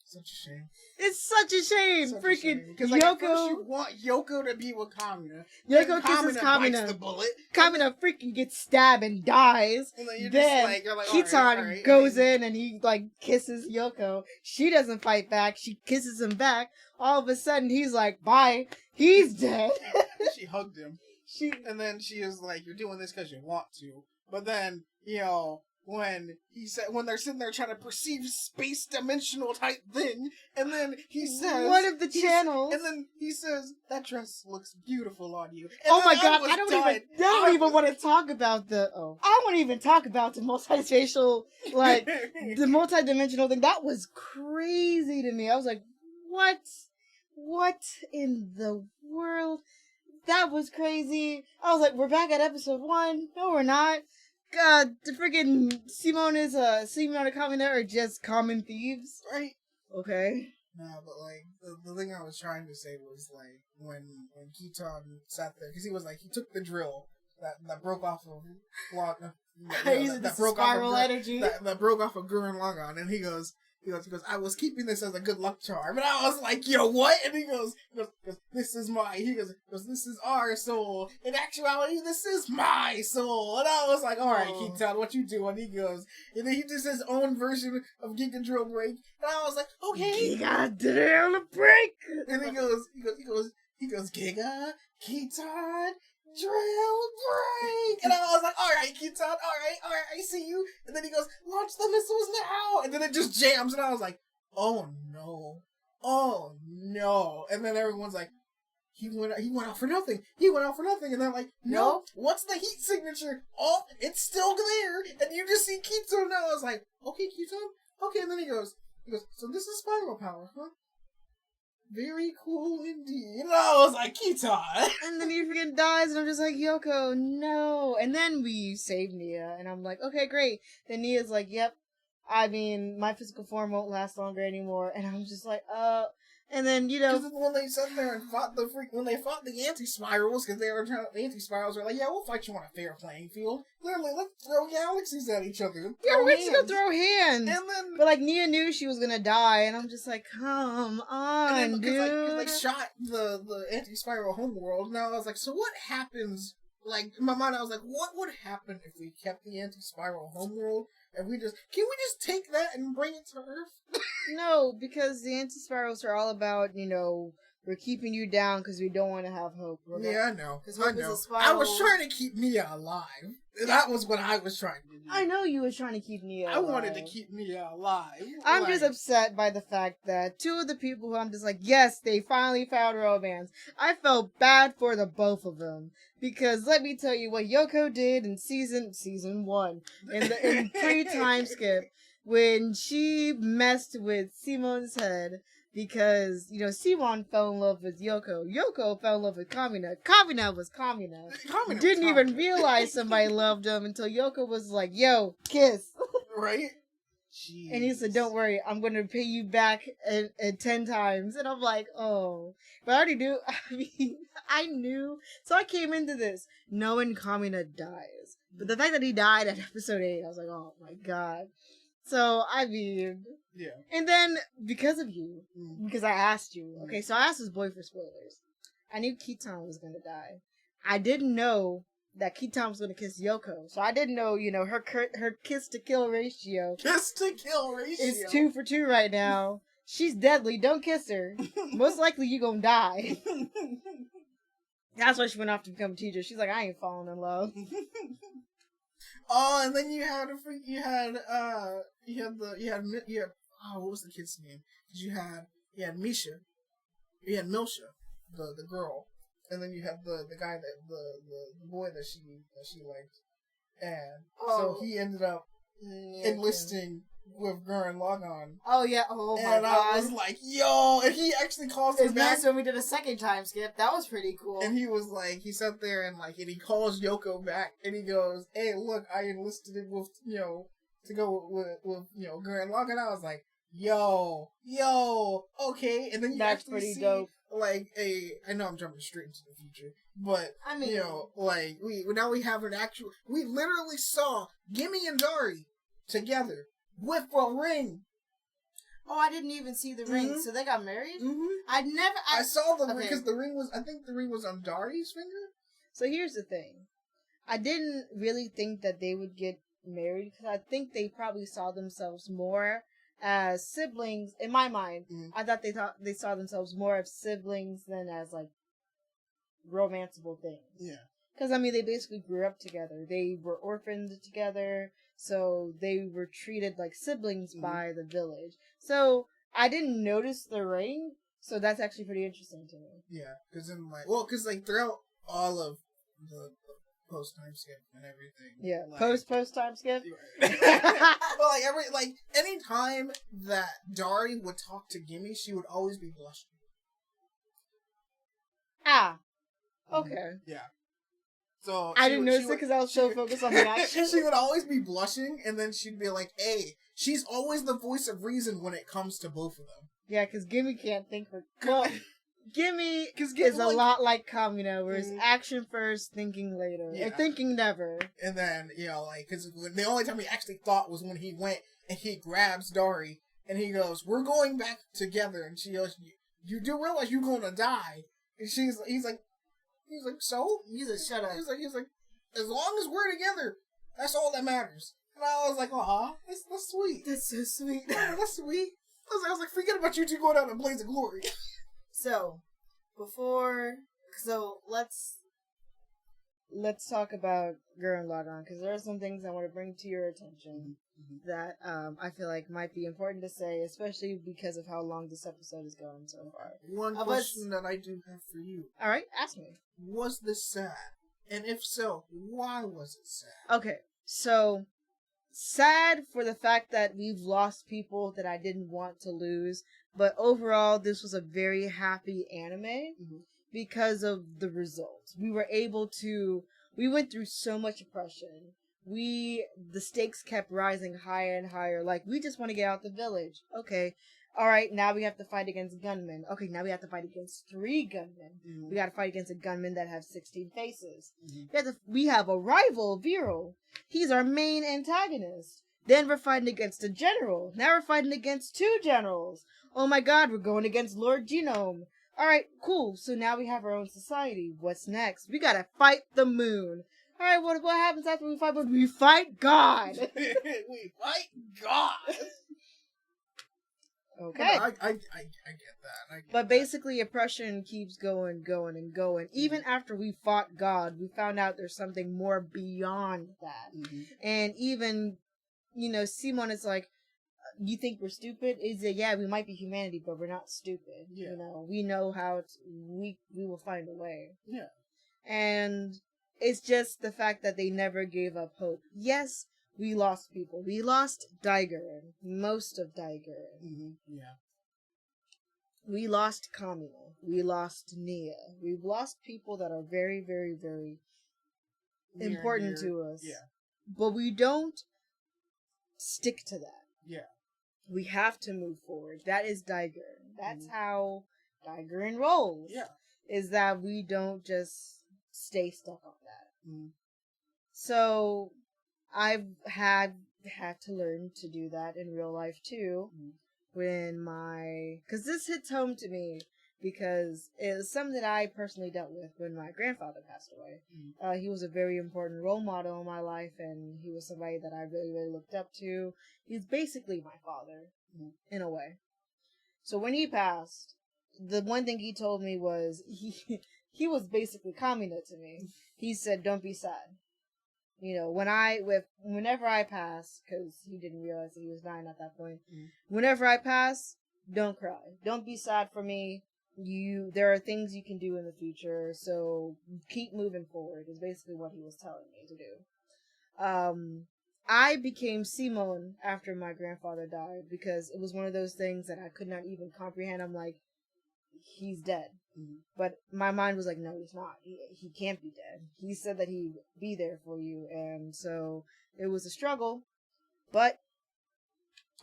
Speaker 1: Such a shame.
Speaker 2: It's such a shame. Freaking
Speaker 1: because
Speaker 2: Yoko.
Speaker 1: At first you want Yoko to be with Kamina.
Speaker 2: Yoko kisses Kamina.
Speaker 1: Bites the bullet.
Speaker 2: Kamina freaking gets stabbed and dies.
Speaker 1: And then you're like
Speaker 2: Kitan goes in and he kisses Yoko. She doesn't fight back. She kisses him back. All of a sudden he's like, bye. He's dead.
Speaker 1: She hugged him. And then she is like, you're doing this because you want to. But then, when they're sitting there trying to perceive space dimensional type thing, and then he says,
Speaker 2: one of the channels,
Speaker 1: and then he says, that dress looks beautiful on you. And
Speaker 2: oh my god, I don't even want to talk about I won't even talk about the multispatial, the multidimensional thing. That was crazy to me. I was like, what in the world? That was crazy. I was like, we're back at episode 1. No, we're not. God, the freaking Simon and Kamina are just common thieves.
Speaker 1: Right.
Speaker 2: Okay.
Speaker 1: No, but the thing I was trying to say was when Keaton sat there, because he was he took the drill that broke off of
Speaker 2: that broke off of energy.
Speaker 1: That broke off of Gurren Lagann, and he goes, I was keeping this as a good luck charm. And I was like, yo, what? And he goes, this is this is our soul. In actuality, this is my soul. And I was like, all right, Keaton, what you doing? He goes, and then he does his own version of Geek and Drill Break. And I was like, okay.
Speaker 2: Giga Drill Break.
Speaker 1: And he goes, Giga, Keaton, Drill Break! And I was like, alright, Keaton, alright, I see you. And then he goes, launch the missiles now! And then it just jams, and I was like, oh no. And then everyone's like, he went out for nothing. And they're like, no, what's the heat signature? Oh, it's still there. And you just see Keaton now. I was like, okay, Keaton. Okay, and then he goes, so this is spiral power, huh? Very cool indeed. And I was like, Keaton.
Speaker 2: And then he freaking dies, and I'm just like, Yoko, no. And then we save Nia, and I'm like, okay, great. Then Nia's like, yep. I mean, my physical form won't last longer anymore. And I'm just like, And then,
Speaker 1: because when they sat there and fought when they fought the anti-spirals, because the anti-spirals were like, yeah, we'll fight you on a fair playing field. Literally, let's throw galaxies at each other.
Speaker 2: Yeah, we're just gonna throw hands.
Speaker 1: And then,
Speaker 2: but like Nia knew she was gonna die, and I'm just like, come on, dude.
Speaker 1: Cause they shot the anti-spiral homeworld, and I was like, so what happens? Like in my mind, I was like, what would happen if we kept the anti-spiral homeworld? And can we just take that and bring it to Earth?
Speaker 2: No, because the anti-spirals are all about, we're keeping you down because we don't want to have hope.
Speaker 1: Yeah, I know. I was trying to keep Nia alive. That was what I was trying to do.
Speaker 2: I know you were trying to keep Nia alive.
Speaker 1: I wanted to keep Nia alive.
Speaker 2: I'm just upset by the fact that two of the people who I'm just like, yes, they finally found romance. I felt bad for the both of them. Because let me tell you what Yoko did in season 1, in pre-time skip, when she messed with Simon's head, because, Simon fell in love with Yoko. Yoko fell in love with Kamina. Kamina was Kamina. Didn't even realize somebody loved him until Yoko was like, yo, kiss.
Speaker 1: Right? Jeez.
Speaker 2: And he said, don't worry, I'm going to pay you back at 10 times. And I'm like, oh. But I already knew. I knew. So I came into this knowing Kamina dies. But the fact that he died at episode 8, I was like, oh my god. So,
Speaker 1: yeah.
Speaker 2: And then, because of you, because I asked you, okay, so I asked this boy for spoilers. I knew Keaton was going to die. I didn't know that Keaton was going to kiss Yoko. So I didn't know, her kiss-to-kill ratio.
Speaker 1: Kiss-to-kill ratio?
Speaker 2: Is 2 for 2 right now. She's deadly. Don't kiss her. Most likely you going to die. That's why she went off to become a teacher. She's like, I ain't falling in love.
Speaker 1: Oh, and then you had what was the kid's name? You had Misha, you had Milsha, the girl, and then you had the guy that the boy that she liked, and so he ended up enlisting with Gurren Lagann.
Speaker 2: Oh yeah, oh my god!
Speaker 1: And I was like, yo, and he actually calls him back.
Speaker 2: Nice when we did a second time skip. That was pretty cool.
Speaker 1: And he was like, he sat there and he calls Yoko back, and he goes, hey, look, I enlisted him with to go with Gurren Lagann. I was like, yo, okay. And then you
Speaker 2: that's
Speaker 1: actually
Speaker 2: pretty
Speaker 1: see,
Speaker 2: dope.
Speaker 1: I know I'm jumping straight into the future, but I mean, we have we literally saw Gimme and Dari together with a ring.
Speaker 2: Oh, I didn't even see the ring. Mm-hmm. So they got married?
Speaker 1: Mm-hmm.
Speaker 2: I
Speaker 1: saw the ring because the ring was on Dari's finger.
Speaker 2: So here's the thing. I didn't really think that they would get married because I think they probably saw themselves more as siblings. In my mind, I thought they saw themselves more as siblings than as romanceable things.
Speaker 1: Yeah.
Speaker 2: Because they basically grew up together. They were orphaned together, so they were treated like siblings by the village. So I didn't notice the ring. So that's actually pretty interesting to me.
Speaker 1: Yeah, because throughout all of the post time skip and everything.
Speaker 2: Yeah, post time skip.
Speaker 1: Well, any time that Dari would talk to Gimme, she would always be blushing.
Speaker 2: Ah, okay.
Speaker 1: Yeah. So
Speaker 2: I didn't notice it because I was so focused on the action.
Speaker 1: She would always be blushing, and then she'd be like, "Hey, she's always the voice of reason when it comes to both of them."
Speaker 2: Yeah, because Gimme can't think for. Well, Gimme is a lot like Kamina, where it's action first, thinking later, or thinking never.
Speaker 1: And then because the only time he actually thought was when he went and he grabs Dari And he goes, "We're going back together." And she goes, "You do realize you're gonna die?" And he's like, "So?"
Speaker 2: He's a shut up.
Speaker 1: He's like, "As long as we're together, that's all that matters." And I was like, "Aw, that's sweet.
Speaker 2: That's so sweet.
Speaker 1: That's sweet." I was like, "Forget about you two going out in a blaze of glory."
Speaker 2: So, let's talk about Gurren Lagann, because there are some things I want to bring to your attention that I feel like might be important to say, especially because of how long this episode is going so far.
Speaker 1: One question that I do have for you.
Speaker 2: All right, ask me.
Speaker 1: Was this sad? And if so, why was it sad?
Speaker 2: Okay, so sad for the fact that we've lost people that I didn't want to lose, but overall this was a very happy anime because of the results. We went through so much oppression. The stakes kept rising higher and higher. Like, we just want to get out the village. Okay. All right, now we have to fight against gunmen. Okay, now we have to fight against 3 gunmen. We got to fight against a gunman that has 16 faces. We have a rival, Viral. He's our main antagonist. Then we're fighting against a general. Now we're fighting against 2 generals. Oh my god, we're going against Lord Genome. Alright, cool. So now we have our own society. What's next? We gotta fight the moon. Alright, what happens after we fight moon? We fight God!
Speaker 1: We fight God!
Speaker 2: Okay.
Speaker 1: I get that.
Speaker 2: But basically, oppression keeps going. Even after we fought God, we found out there's something more beyond that. And even, Simon is like, you think we're stupid? Is it, yeah, we might be humanity, but we're not stupid.
Speaker 1: Yeah.
Speaker 2: We know how we will find a way.
Speaker 1: Yeah.
Speaker 2: And it's just the fact that they never gave up hope. Yes, we lost people. We lost Daigurren. Most of Daigurren.
Speaker 1: Yeah.
Speaker 2: We lost Kamina. We lost Nia. We've lost people that are very, very, very important to us.
Speaker 1: Yeah.
Speaker 2: But we don't stick to that.
Speaker 1: Yeah.
Speaker 2: We have to move forward. That is Daigurren. That's how Daigurren rolls.
Speaker 1: Yeah.
Speaker 2: Is that we don't just stay stuck on that. So I've had to learn to do that in real life too. Because this hits home to me because it was something that I personally dealt with when my grandfather passed away. He was a very important role model in my life, and he was somebody that I really, really looked up to. He's basically my father, in a way. So when he passed, the one thing he told me was, he was basically Kamina to me. He said, "Don't be sad. Whenever I pass," because he didn't realize that he was dying at that point. Whenever I pass, don't cry. Don't be sad for me. There are things you can do in the future, so keep moving forward, is basically what he was telling me to do. I became Simon after my grandfather died, because it was one of those things that I could not even comprehend. I'm like, he's dead. But my mind was like, no, he's not. He can't be dead. He said that he'd be there for you, and so it was a struggle, but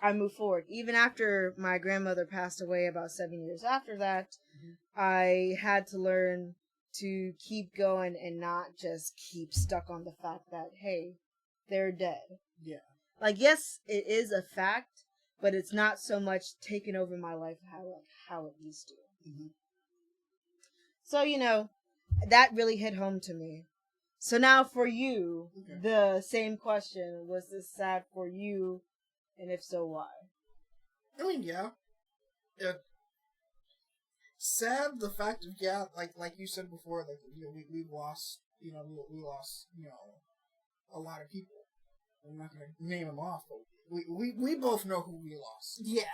Speaker 2: I moved forward. Even after my grandmother passed away about 7 years after that, I had to learn to keep going and not just keep stuck on the fact that, hey, they're dead.
Speaker 1: Yeah.
Speaker 2: Like, yes, it is a fact, but it's not so much taking over my life how it used to. So, that really hit home to me. So now for you, the same question. Was this sad for you? And if so, why?
Speaker 1: I mean, yeah. Sad, the fact of, like you said before, like, we've lost, we lost, a lot of people. I'm not gonna name them off, but we both know who we lost.
Speaker 2: Yeah.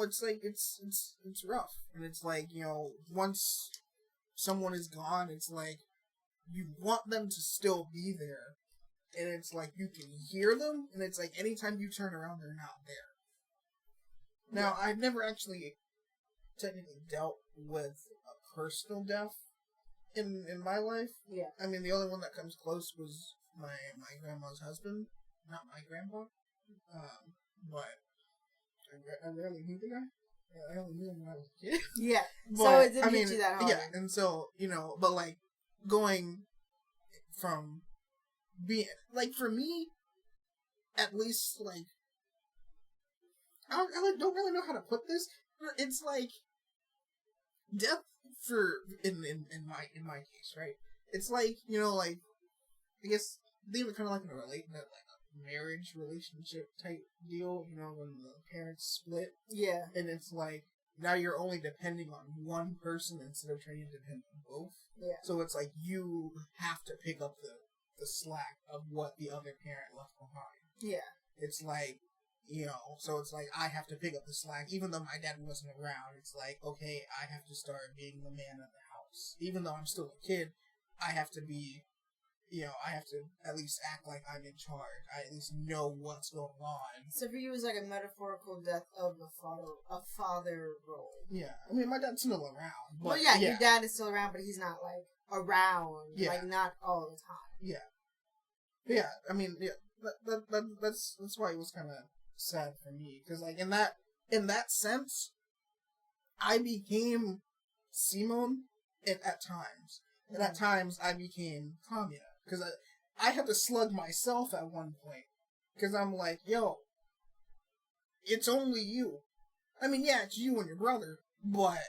Speaker 1: It's like, it's rough. And it's like, once someone is gone, it's like, you want them to still be there. And it's like, you can hear them, and it's like, anytime you turn around, they're not there. Now, I've never actually technically dealt with a personal death in my life.
Speaker 2: Yeah.
Speaker 1: I mean, the only one that comes close was my grandma's husband, not my grandpa. But I rarely knew the guy. I only knew him when I was a kid.
Speaker 2: Yeah.
Speaker 1: But,
Speaker 2: so it didn't hit you that hard.
Speaker 1: Yeah, and so, but like, going from being, like, for me, at least, like, don't really know how to put this, but it's like death for in my case, right? It's like, you know, like I guess they were kind of like in a marriage relationship type deal, you know, when the parents split.
Speaker 2: Yeah.
Speaker 1: And it's like now you're only depending on one person instead of trying to depend on both.
Speaker 2: Yeah.
Speaker 1: So it's like you have to pick up the slack of what the other parent left behind.
Speaker 2: Yeah.
Speaker 1: It's like, you know, so it's like I have to pick up the slack, even though my dad wasn't around. It's like, okay, I have to start being the man of the house. Even though I'm still a kid, I have to be, you know, I have to at least act like I'm in charge. I at least know what's going on.
Speaker 2: So for you, it's like a metaphorical death of a father role.
Speaker 1: Yeah, I mean, my dad's still around. But,
Speaker 2: well, yeah, your dad is still around, but he's not like around, like not all the time.
Speaker 1: Yeah, yeah. I mean, yeah, that's why it was kind of sad for me, because like in that sense, I became Simon at times, and at times I became Ka'shenia, because I had to slug myself at one point, because I'm like, yo, it's only you. I mean, yeah, it's you and your brother, but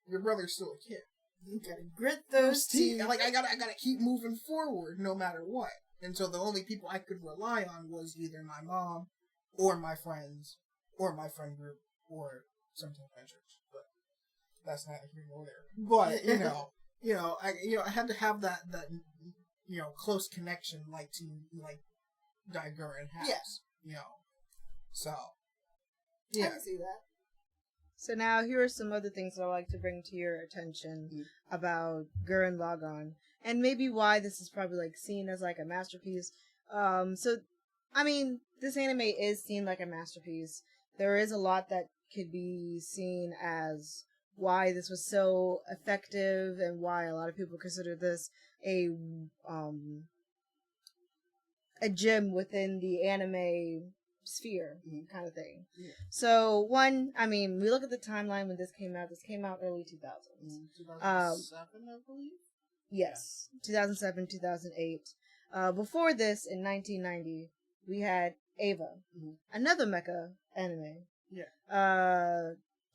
Speaker 1: your brother's still a kid.
Speaker 2: You gotta grit those teeth.
Speaker 1: Like I gotta keep moving forward no matter what. And so the only people I could rely on was either my mom, or my friends, or my friend group, or sometimes my church. But that's neither here nor there. But I had to have that close connection like Gurren has.
Speaker 2: Yes.
Speaker 1: So
Speaker 2: yeah. I can see that. So now here are some other things that I'd like to bring to your attention about Gurren Lagann, and maybe why this is probably like seen as like a masterpiece. So I mean, this anime is seen like a masterpiece. There is a lot that could be seen as why this was so effective and why a lot of people consider this a gem within the anime sphere kind of thing. Yeah. So one, I mean, we look at the timeline when this came out. This came out early 2000s.
Speaker 1: 2007, I believe?
Speaker 2: Yes. Yeah. 2007, 2008. Before this, in 1990, we had Eva, another mecha anime.
Speaker 1: Yeah.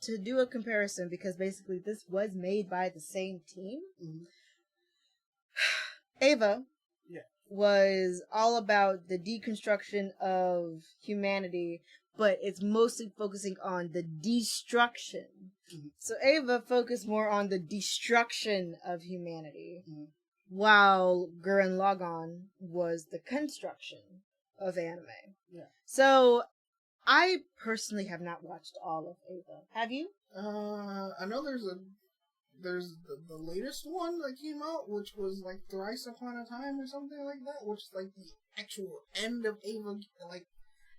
Speaker 2: To do a comparison, because basically this was made by the same team. Eva was all about the deconstruction of humanity, but it's mostly focusing on the destruction. So Eva focused more on the destruction of humanity, while Gurren Lagann was the construction of anime.
Speaker 1: Yeah.
Speaker 2: So I personally have not watched all of Eva. Have you?
Speaker 1: I know there's the latest one that came out, which was like Thrice Upon a Time or something like that, which is like the actual end of Ava, like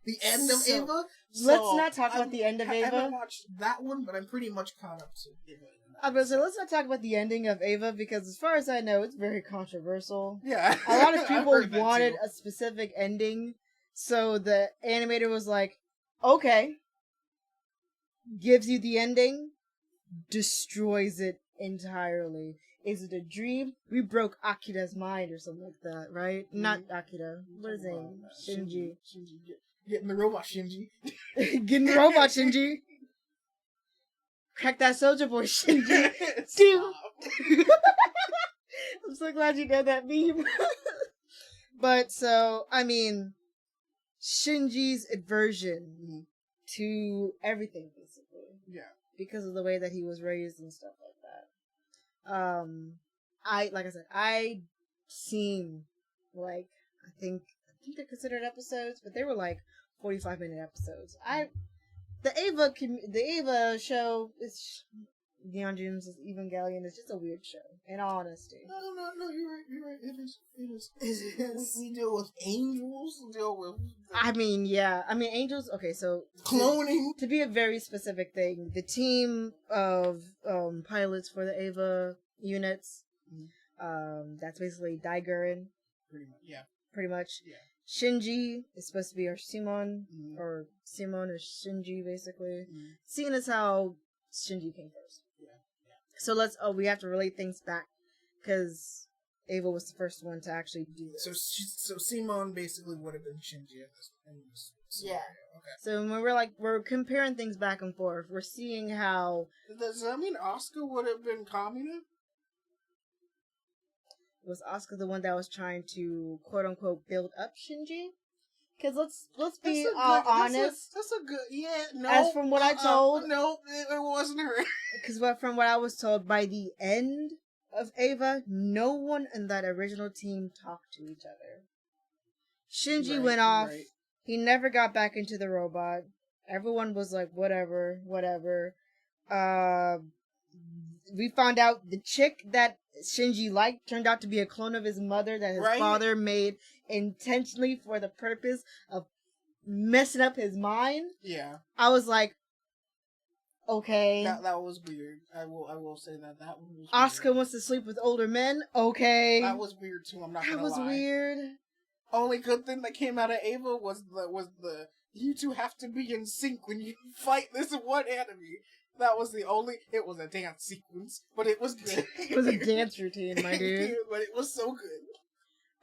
Speaker 1: the end of Ava.
Speaker 2: Let's not talk about the end of Ava.
Speaker 1: I haven't watched that one, but I'm pretty much caught up to Ava.
Speaker 2: I was gonna say, let's not talk about the ending of Ava, because as far as I know, it's very controversial.
Speaker 1: Yeah.
Speaker 2: A lot of people wanted a specific ending, so the animator was like, okay, gives you the ending, destroys it entirely. Is it a dream? We broke Akira's mind or something like that, right? Not Akira. What is his name? Shinji.
Speaker 1: Getting the robot Shinji.
Speaker 2: Getting the robot Shinji. Crack that soldier boy Shinji. Dude. I'm so glad you know that meme. But so, I mean, Shinji's aversion to everything, basically.
Speaker 1: Yeah.
Speaker 2: Because of the way that he was raised and stuff like that. Like I said, I seen like I think they're considered episodes, but they were like 45-minute episodes. The Eva show is Neon Genesis Evangelion is just a weird show, in all honesty.
Speaker 1: No, you're right. It is. We deal with angels. We deal with.
Speaker 2: I mean, yeah. I mean, angels. Okay, so
Speaker 1: cloning.
Speaker 2: To be a very specific thing, the team of pilots for the Eva units. That's basically Daiguren. Pretty much. Yeah. Shinji is supposed to be our Simon, or Simon is Shinji, basically. Seeing as how Shinji came first. So we have to relate things back, because Ava was the first one to actually do this.
Speaker 1: So Simon basically would have been Shinji in this scenario.
Speaker 2: Yeah.
Speaker 1: Okay.
Speaker 2: So when we're comparing things back and forth, we're seeing how...
Speaker 1: Does that mean Asuka would have been Kamina?
Speaker 2: Was Asuka the one that was trying to, quote-unquote, build up Shinji? Because let's be honest.
Speaker 1: That's a good... Yeah, no.
Speaker 2: As from what I told...
Speaker 1: No, it wasn't her.
Speaker 2: Because from what I was told, by the end of Eva, no one in that original team talked to each other. Shinji went off. Right. He never got back into the robot. Everyone was like, whatever. We found out the chick that Shinji liked turned out to be a clone of his mother that his father made intentionally for the purpose of messing up his mind.
Speaker 1: Yeah.
Speaker 2: I was like, okay.
Speaker 1: That was weird. I will say that one was
Speaker 2: Asuka
Speaker 1: weird.
Speaker 2: wants to sleep with older men. Okay.
Speaker 1: That was weird too. I'm not gonna lie.
Speaker 2: That was weird.
Speaker 1: Only good thing that came out of Ava was the you two have to be in sync when you fight this one enemy. That was the only... It was a dance sequence, but it was good.
Speaker 2: It was a dance routine, my dude.
Speaker 1: But it was so good.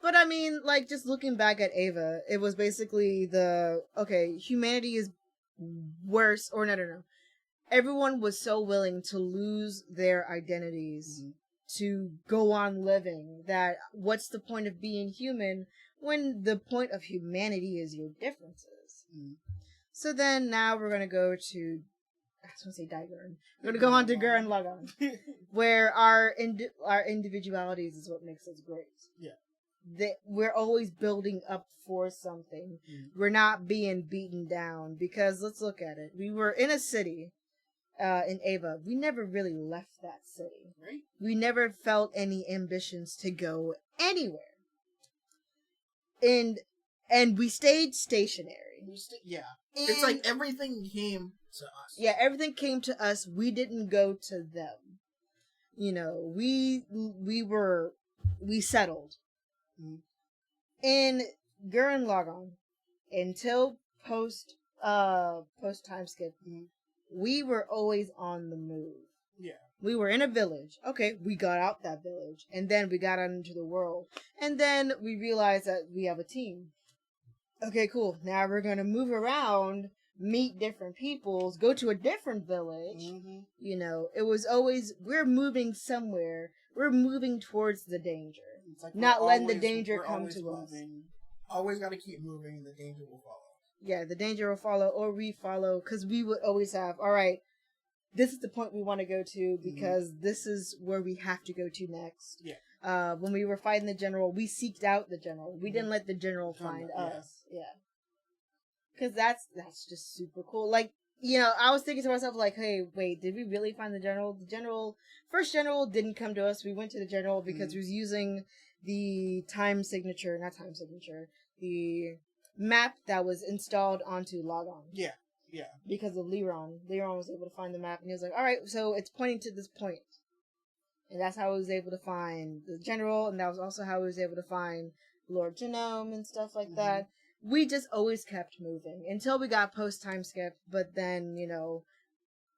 Speaker 2: But I mean, like, just looking back at Ava, it was basically humanity is worse, or no. Everyone was so willing to lose their identities to go on living that what's the point of being human when the point of humanity is your differences? So then now we're going to go to... I was going to say Daigurren. We're going to go on to Gurren Lagann, where our individualities is what makes us great. Yeah. We're always building up for something. We're not being beaten down, because let's look at it. We were in a city in Ava. We never really left that city. Right. We never felt any ambitions to go anywhere. And we stayed stationary.
Speaker 1: It's like everything came to us.
Speaker 2: Yeah, everything came to us. We didn't go to them. You know, we settled. In Gurren Lagann, until post time skip, we were always on the move. Yeah. We were in a village. Okay, we got out that village. And then we got out into the world. And then we realized that we have a team. Okay, cool. Now we're going to move around, meet different peoples, go to a different village. You know, it was always, we're moving somewhere. We're moving towards the danger. Like not letting the danger come to us.
Speaker 1: Always got to keep moving, and the danger will follow.
Speaker 2: Yeah, the danger will follow, or we follow, because we would always have, all right, this is the point we want to go to, because this is where we have to go to next. Yeah. When we were fighting the general, we seeked out the general. We didn't let the general find us. Yeah. Because that's just super cool. Like, you know, I was thinking to myself, like, hey, wait, did we really find the general? The first general didn't come to us. We went to the general because he was using the the map that was installed onto Lagann. Yeah. Yeah. Because of Liron. Liron was able to find the map, and he was like, all right, so it's pointing to this point. And that's how he was able to find the general, and that was also how he was able to find Lord Genome and stuff like that. We just always kept moving until we got post-time skip, but then, you know,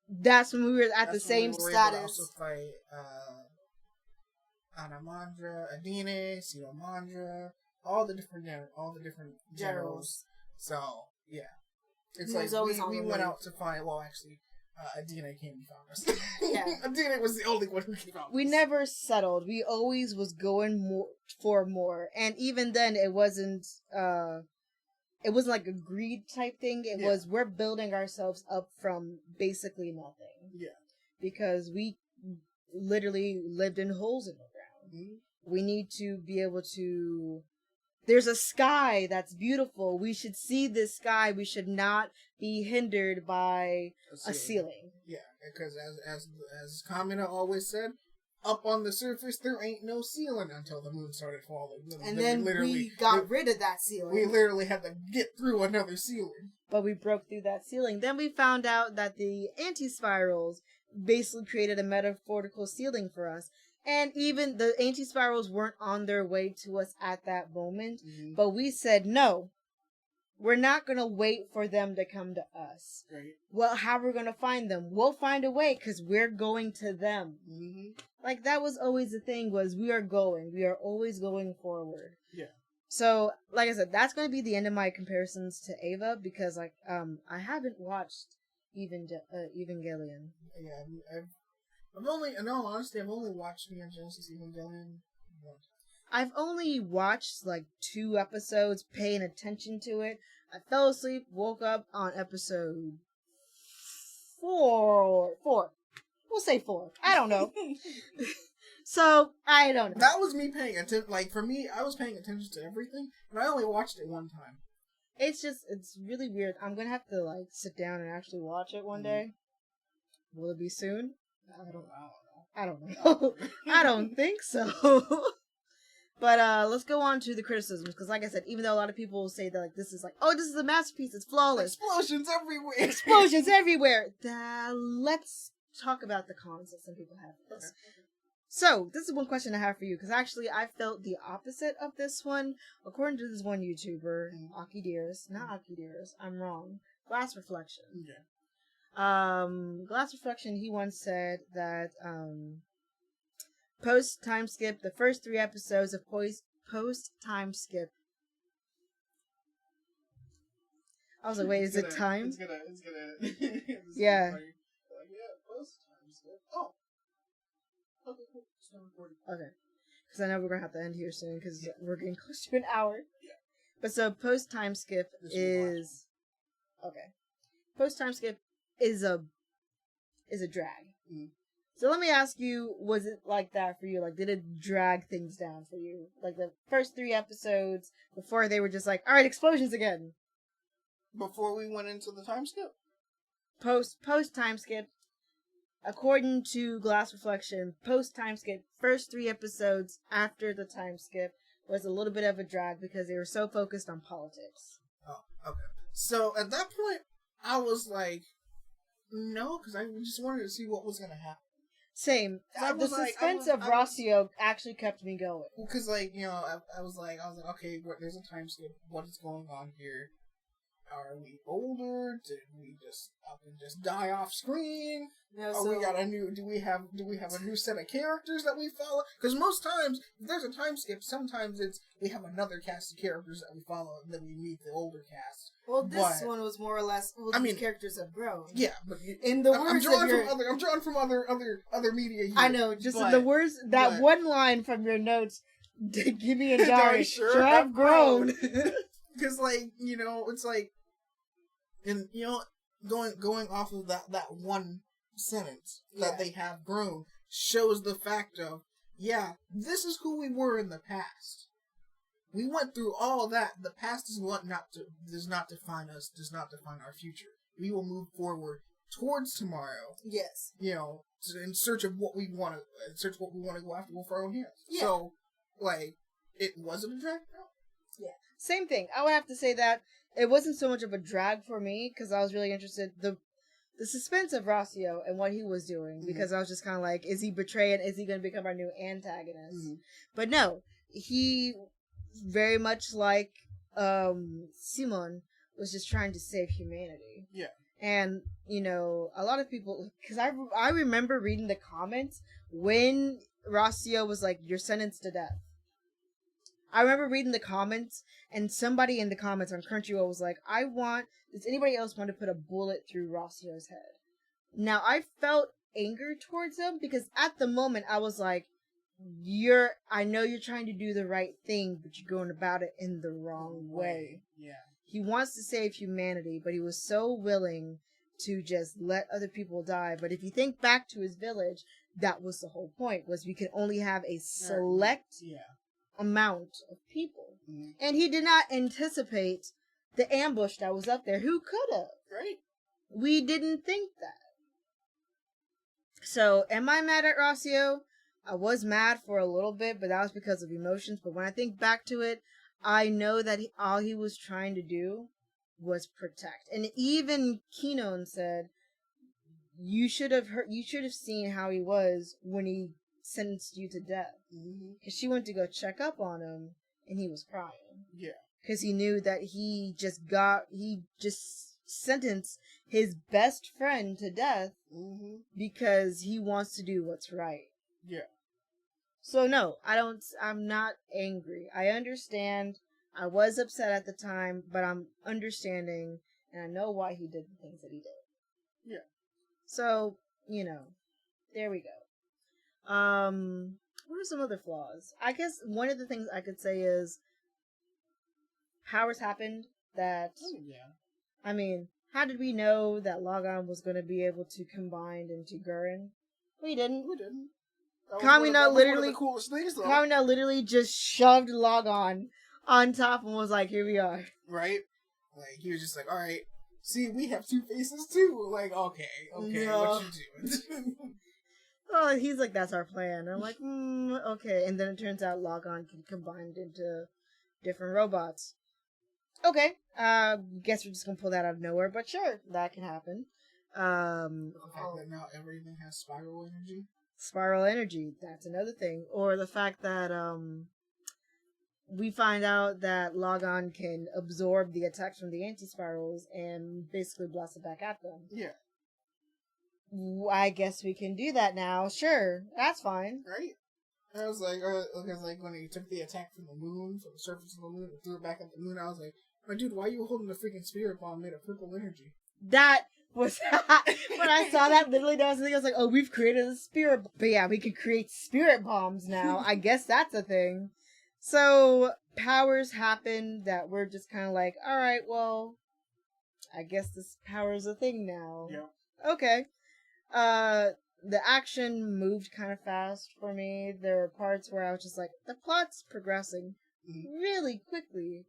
Speaker 2: that's when we were at the same status. We also
Speaker 1: fight Anamandra, Adine, Sidomandra, all the different generals. So, yeah. It's like we went out to find, well, actually, Adina came and found us. Yeah. Adina was the only one who came out.
Speaker 2: We never settled. We always was going for more. And even then, it wasn't like a greed type thing. It was, we're building ourselves up from basically nothing. Yeah. Because we literally lived in holes in the ground. We need to be able to... There's a sky that's beautiful. We should see this sky. We should not be hindered by a ceiling.
Speaker 1: Yeah, because as Kamina always said, up on the surface there ain't no ceiling until the moon started falling.
Speaker 2: And then we got rid of that ceiling.
Speaker 1: We literally had to get through another ceiling.
Speaker 2: But we broke through that ceiling. Then we found out that the anti-spirals basically created a metaphorical ceiling for us. And even the anti-spirals weren't on their way to us at that moment. But we said, no, we're not going to wait for them to come to us. Right. Well, how are we going to find them? We'll find a way because we're going to them. Like, that was always the thing, was we are always going forward. Yeah. So, like I said, that's going to be the end of my comparisons to Ava because, like, I haven't watched Evangelion.
Speaker 1: Yeah, I've only, in all honesty, I've only watched Neon Genesis Evangelion once.
Speaker 2: I've only watched like 2 episodes, paying attention to it. I fell asleep, woke up on episode 4. We'll say 4. I don't know. So, I don't know.
Speaker 1: That was me paying attention. Like, for me, I was paying attention to everything, but I only watched it one time.
Speaker 2: It's really weird. I'm gonna have to, like, sit down and actually watch it one day. Will it be soon? I don't know. I don't think so. But let's go on to the criticisms, because like I said, even though a lot of people say that, like, this is like, oh, this is a masterpiece, it's flawless.
Speaker 1: Explosions everywhere.
Speaker 2: Explosions everywhere. Let's talk about the cons that some people have with this.
Speaker 1: Okay.
Speaker 2: So, this is one question I have for you, because actually I felt the opposite of this one. According to this one YouTuber, Aki Deers, not Aki Deers, I'm wrong, Glass Reflection.
Speaker 1: Yeah.
Speaker 2: Glass Reflection, he once said that, post time skip, the first 3 episodes of post time skip. I was like, wait, is it time?
Speaker 1: It's gonna.
Speaker 2: Yeah.
Speaker 1: Post time skip. Oh. Okay, cool. It's not recording.
Speaker 2: Okay. Because I know we're gonna have to end here soon, because we're getting close to an hour.
Speaker 1: Yeah.
Speaker 2: But so, post time skip is... Okay. Post time skip is a drag.
Speaker 1: Mm.
Speaker 2: So let me ask you, was it like that for you? Like, did it drag things down for you? Like, the first 3 episodes, before they were just like, alright, explosions again.
Speaker 1: Before we went into the time skip?
Speaker 2: Post time skip, according to Glass Reflection, post time skip, first 3 episodes after the time skip was a little bit of a drag because they were so focused on politics.
Speaker 1: Oh, okay. So, at that point, I was like, no, because I just wanted to see what was going to happen.
Speaker 2: Same. The suspense of Rossio actually kept me going.
Speaker 1: Because, like, you know, I was like, okay, there's a time skip. What is going on here? Are we older? Did we just up and just die off screen?
Speaker 2: No,
Speaker 1: do we have a new set of characters that we follow? Because most times, if there's a time skip, sometimes we have another cast of characters that we follow, and then we meet the older cast.
Speaker 3: Well, this one was more or less. Well, these characters have grown.
Speaker 1: Yeah, but
Speaker 3: in the words
Speaker 1: I'm drawing from other media. Here,
Speaker 2: I know, just in the words that one line from your notes. Give me a die. Sure have grown.
Speaker 1: Because, like, you know, it's like, and you know, going off of that one sentence that they have grown shows the fact of, this is who we were in the past. We went through all that. The past does not define us, does not define our future. We will move forward towards tomorrow.
Speaker 3: Yes.
Speaker 1: You know, in search of what we want to go after with our own hands.
Speaker 3: Yeah.
Speaker 1: So, like, it wasn't a drag. No.
Speaker 2: Yeah. Same thing. I would have to say that it wasn't so much of a drag for me because I was really interested the suspense of Rossio and what he was doing, because I was just kind of like, is he betraying? Is he going to become our new antagonist? Mm-hmm. But no, he very much like Simon was just trying to save humanity.
Speaker 1: Yeah.
Speaker 2: And, you know, a lot of people, because I remember reading the comments when Rossio was like, you're sentenced to death. I remember reading the comments, and somebody in the comments on Crunchyroll was like, does anybody else want to put a bullet through Rossio's head? Now, I felt anger towards him, because at the moment, I was like, I know you're trying to do the right thing, but you're going about it in the wrong way.
Speaker 1: Yeah.
Speaker 2: He wants to save humanity, but he was so willing to just let other people die. But if you think back to his village, that was the whole point, was we could only have a select amount of people. Mm-hmm. And he did not anticipate the ambush that was up there. Who could have?
Speaker 1: Right.
Speaker 2: We didn't think that. So, am I mad at Rossio? I was mad for a little bit, but that was because of emotions. But when I think back to it, I know that all he was trying to do was protect. And even Kinon said, you should have seen how he was when he sentenced you to death. Because she went to go check up on him, and he was crying.
Speaker 1: Yeah.
Speaker 2: Because he knew that he just sentenced his best friend to death because he wants to do what's right.
Speaker 1: Yeah.
Speaker 2: So no, I'm not angry. I understand I was upset at the time, but I'm understanding, and I know why he did the things that he did.
Speaker 1: Yeah.
Speaker 2: So, there we go. What are some other flaws? I guess one of the things I could say is powers happened that...
Speaker 1: Oh, yeah.
Speaker 2: I mean, how did we know that Lagann was going to be able to combine into Gurren? We didn't. Kamina literally...
Speaker 1: the coolest things, though.
Speaker 2: Kamina literally just shoved Lagann on top and was like, here we are.
Speaker 1: Right? Like, he was just like, alright, see, we have two faces, too. Like, okay,
Speaker 2: No.
Speaker 1: what you doing?
Speaker 2: Oh, he's like, that's our plan. And I'm like, okay. And then it turns out Lagann can combine into different robots. Okay. Guess we're just gonna pull that out of nowhere, but sure, that can happen.
Speaker 1: The fact that now everything has spiral energy.
Speaker 2: Spiral energy, that's another thing. Or the fact that, we find out that Lagann can absorb the attacks from the anti-spirals and basically blast it back at them.
Speaker 1: Yeah.
Speaker 2: I guess we can do that now. Sure, that's fine.
Speaker 1: Right? I was like, when he took the attack from the moon, from the surface of the moon, and threw it back at the moon, I was like, my dude, why are you holding a freaking spirit bomb made of purple energy?
Speaker 2: That was, when I saw that, literally, that was the thing. I was like, oh, we've created a spirit, but yeah, we can create spirit bombs now. I guess that's a thing. So, powers happen that we're just kind of like, alright, well, I guess this power is a thing now.
Speaker 1: Yeah.
Speaker 2: Okay. The action moved kind of fast for me. There were parts where I was just like, the plot's progressing really quickly.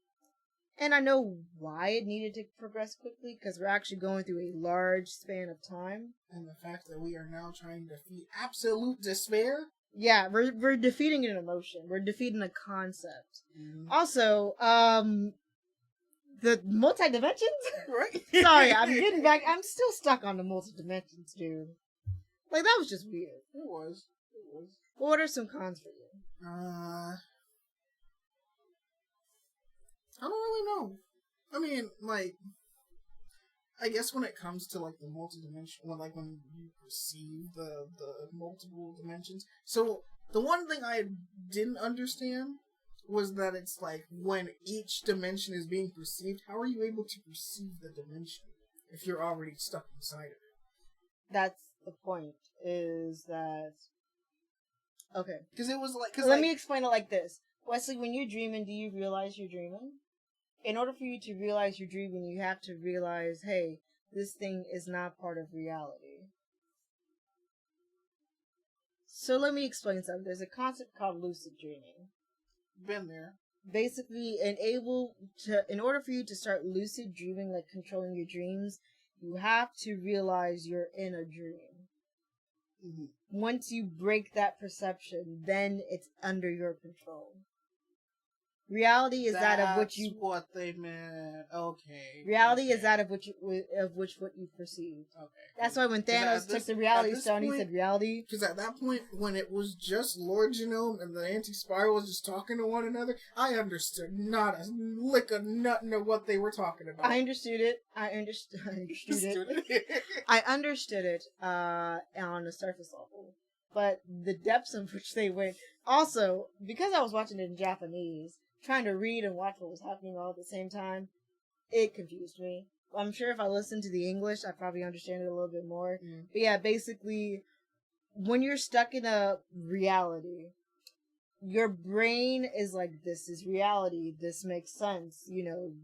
Speaker 2: And I know why it needed to progress quickly, because we're actually going through a large span of time.
Speaker 1: And the fact that we are now trying to defeat absolute despair.
Speaker 2: Yeah, we're defeating an emotion. We're defeating a concept.
Speaker 1: Mm-hmm.
Speaker 2: Also, the multi-dimensions?
Speaker 1: Right?
Speaker 2: Sorry, I'm still stuck on the multi-dimensions, dude. Like, that was just weird.
Speaker 1: It was.
Speaker 2: Well, what are some cons for you?
Speaker 1: I don't really know. I mean, like, I guess when it comes to, like, the multi-dimension, when you perceive the multiple dimensions. So, the one thing I didn't understand was that it's like, when each dimension is being perceived, how are you able to perceive the dimension if you're already stuck inside of it?
Speaker 2: That's the point, is that... Okay.
Speaker 1: Because it was like...
Speaker 2: Let me explain it like this. Wesley, when you're dreaming, do you realize you're dreaming? In order for you to realize you're dreaming, you have to realize, hey, this thing is not part of reality. So let me explain something. There's a concept called lucid dreaming.
Speaker 1: Been there.
Speaker 2: Basically, in order for you to start lucid dreaming, like controlling your dreams, you have to realize you're in a dream.
Speaker 1: Mm-hmm.
Speaker 2: Once you break that perception, then it's under your control. Reality is that of which you...
Speaker 1: That's what they meant. Okay.
Speaker 2: Reality is that of what you perceive.
Speaker 1: Okay.
Speaker 2: That's why when Thanos took the reality stone, he said reality.
Speaker 1: Because at that point, when it was just Lord Genome and the anti-spiral was just talking to one another, I understood not a lick of nothing of what they were talking about.
Speaker 2: I understood it. I understood it. I understood it on the surface level. But the depths in which they went... Also, because I was watching it in Japanese, trying to read and watch what was happening all at the same time, it confused me. I'm sure if I listened to the English, I'd probably understand it a little bit more.
Speaker 1: Mm.
Speaker 2: But yeah, basically, when you're stuck in a reality, your brain is like, this is reality, this makes sense,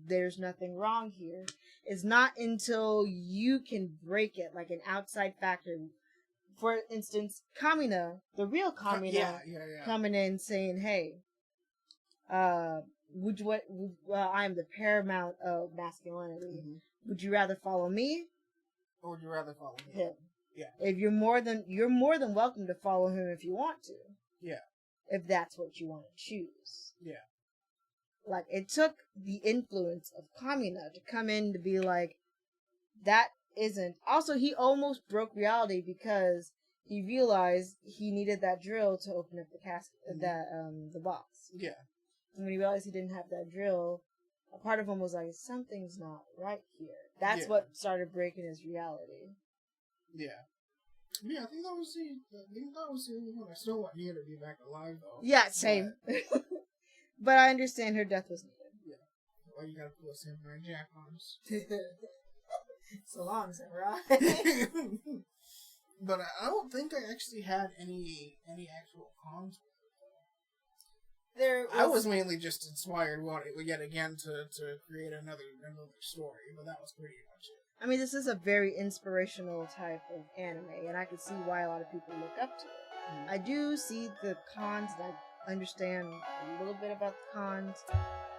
Speaker 2: there's nothing wrong here. It's not until you can break it, like an outside factor. For instance, Kamina, the real Kamina, coming in saying, hey, I am the paramount of masculinity. Mm-hmm. Would you rather follow me?
Speaker 1: Or would you rather follow
Speaker 2: him?
Speaker 1: Yeah.
Speaker 2: If you're more than welcome to follow him if you want to.
Speaker 1: Yeah.
Speaker 2: If that's what you want to choose.
Speaker 1: Yeah.
Speaker 2: Like, it took the influence of Kamina to come in to be like, that isn't. Also, he almost broke reality because he realized he needed that drill to open up the casket, the box.
Speaker 1: Yeah.
Speaker 2: And when he realized he didn't have that drill, a part of him was like, something's not right here. That's what started breaking his reality.
Speaker 1: Yeah. Yeah, I think that was the only one. I still want Nia to be back alive, though.
Speaker 2: Yeah, same. But I understand her death was needed.
Speaker 1: Yeah. Why you gotta pull a Samurai Jack on us?
Speaker 3: So long, Samurai.
Speaker 1: But I don't think I actually had any actual cons. I was mainly just inspired yet again to create another story, but that was pretty much it.
Speaker 2: I mean, this is a very inspirational type of anime, and I can see why a lot of people look up to it. I do see the cons, and I understand a little bit about the cons,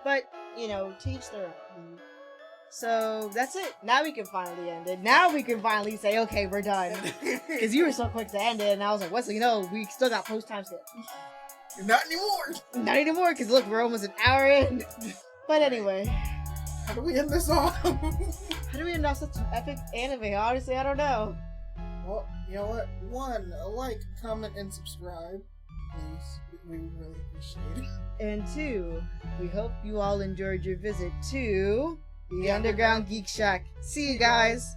Speaker 2: but, you know, to each their own. So, that's it. Now we can finally end it. Now we can finally say, okay, we're done. Because you were so quick to end it, and I was like, Wesley, no, we still got post-time stuff.
Speaker 1: Not anymore!
Speaker 2: Not anymore, because look, we're almost an hour in. But anyway.
Speaker 1: How do we end this off?
Speaker 2: How do we end off such an epic anime? Honestly, I don't know.
Speaker 1: Well, you know what? 1, a like, comment, and subscribe. Please. We would really appreciate it.
Speaker 2: And 2, we hope you all enjoyed your visit to the Underground Geek Shack. See you guys!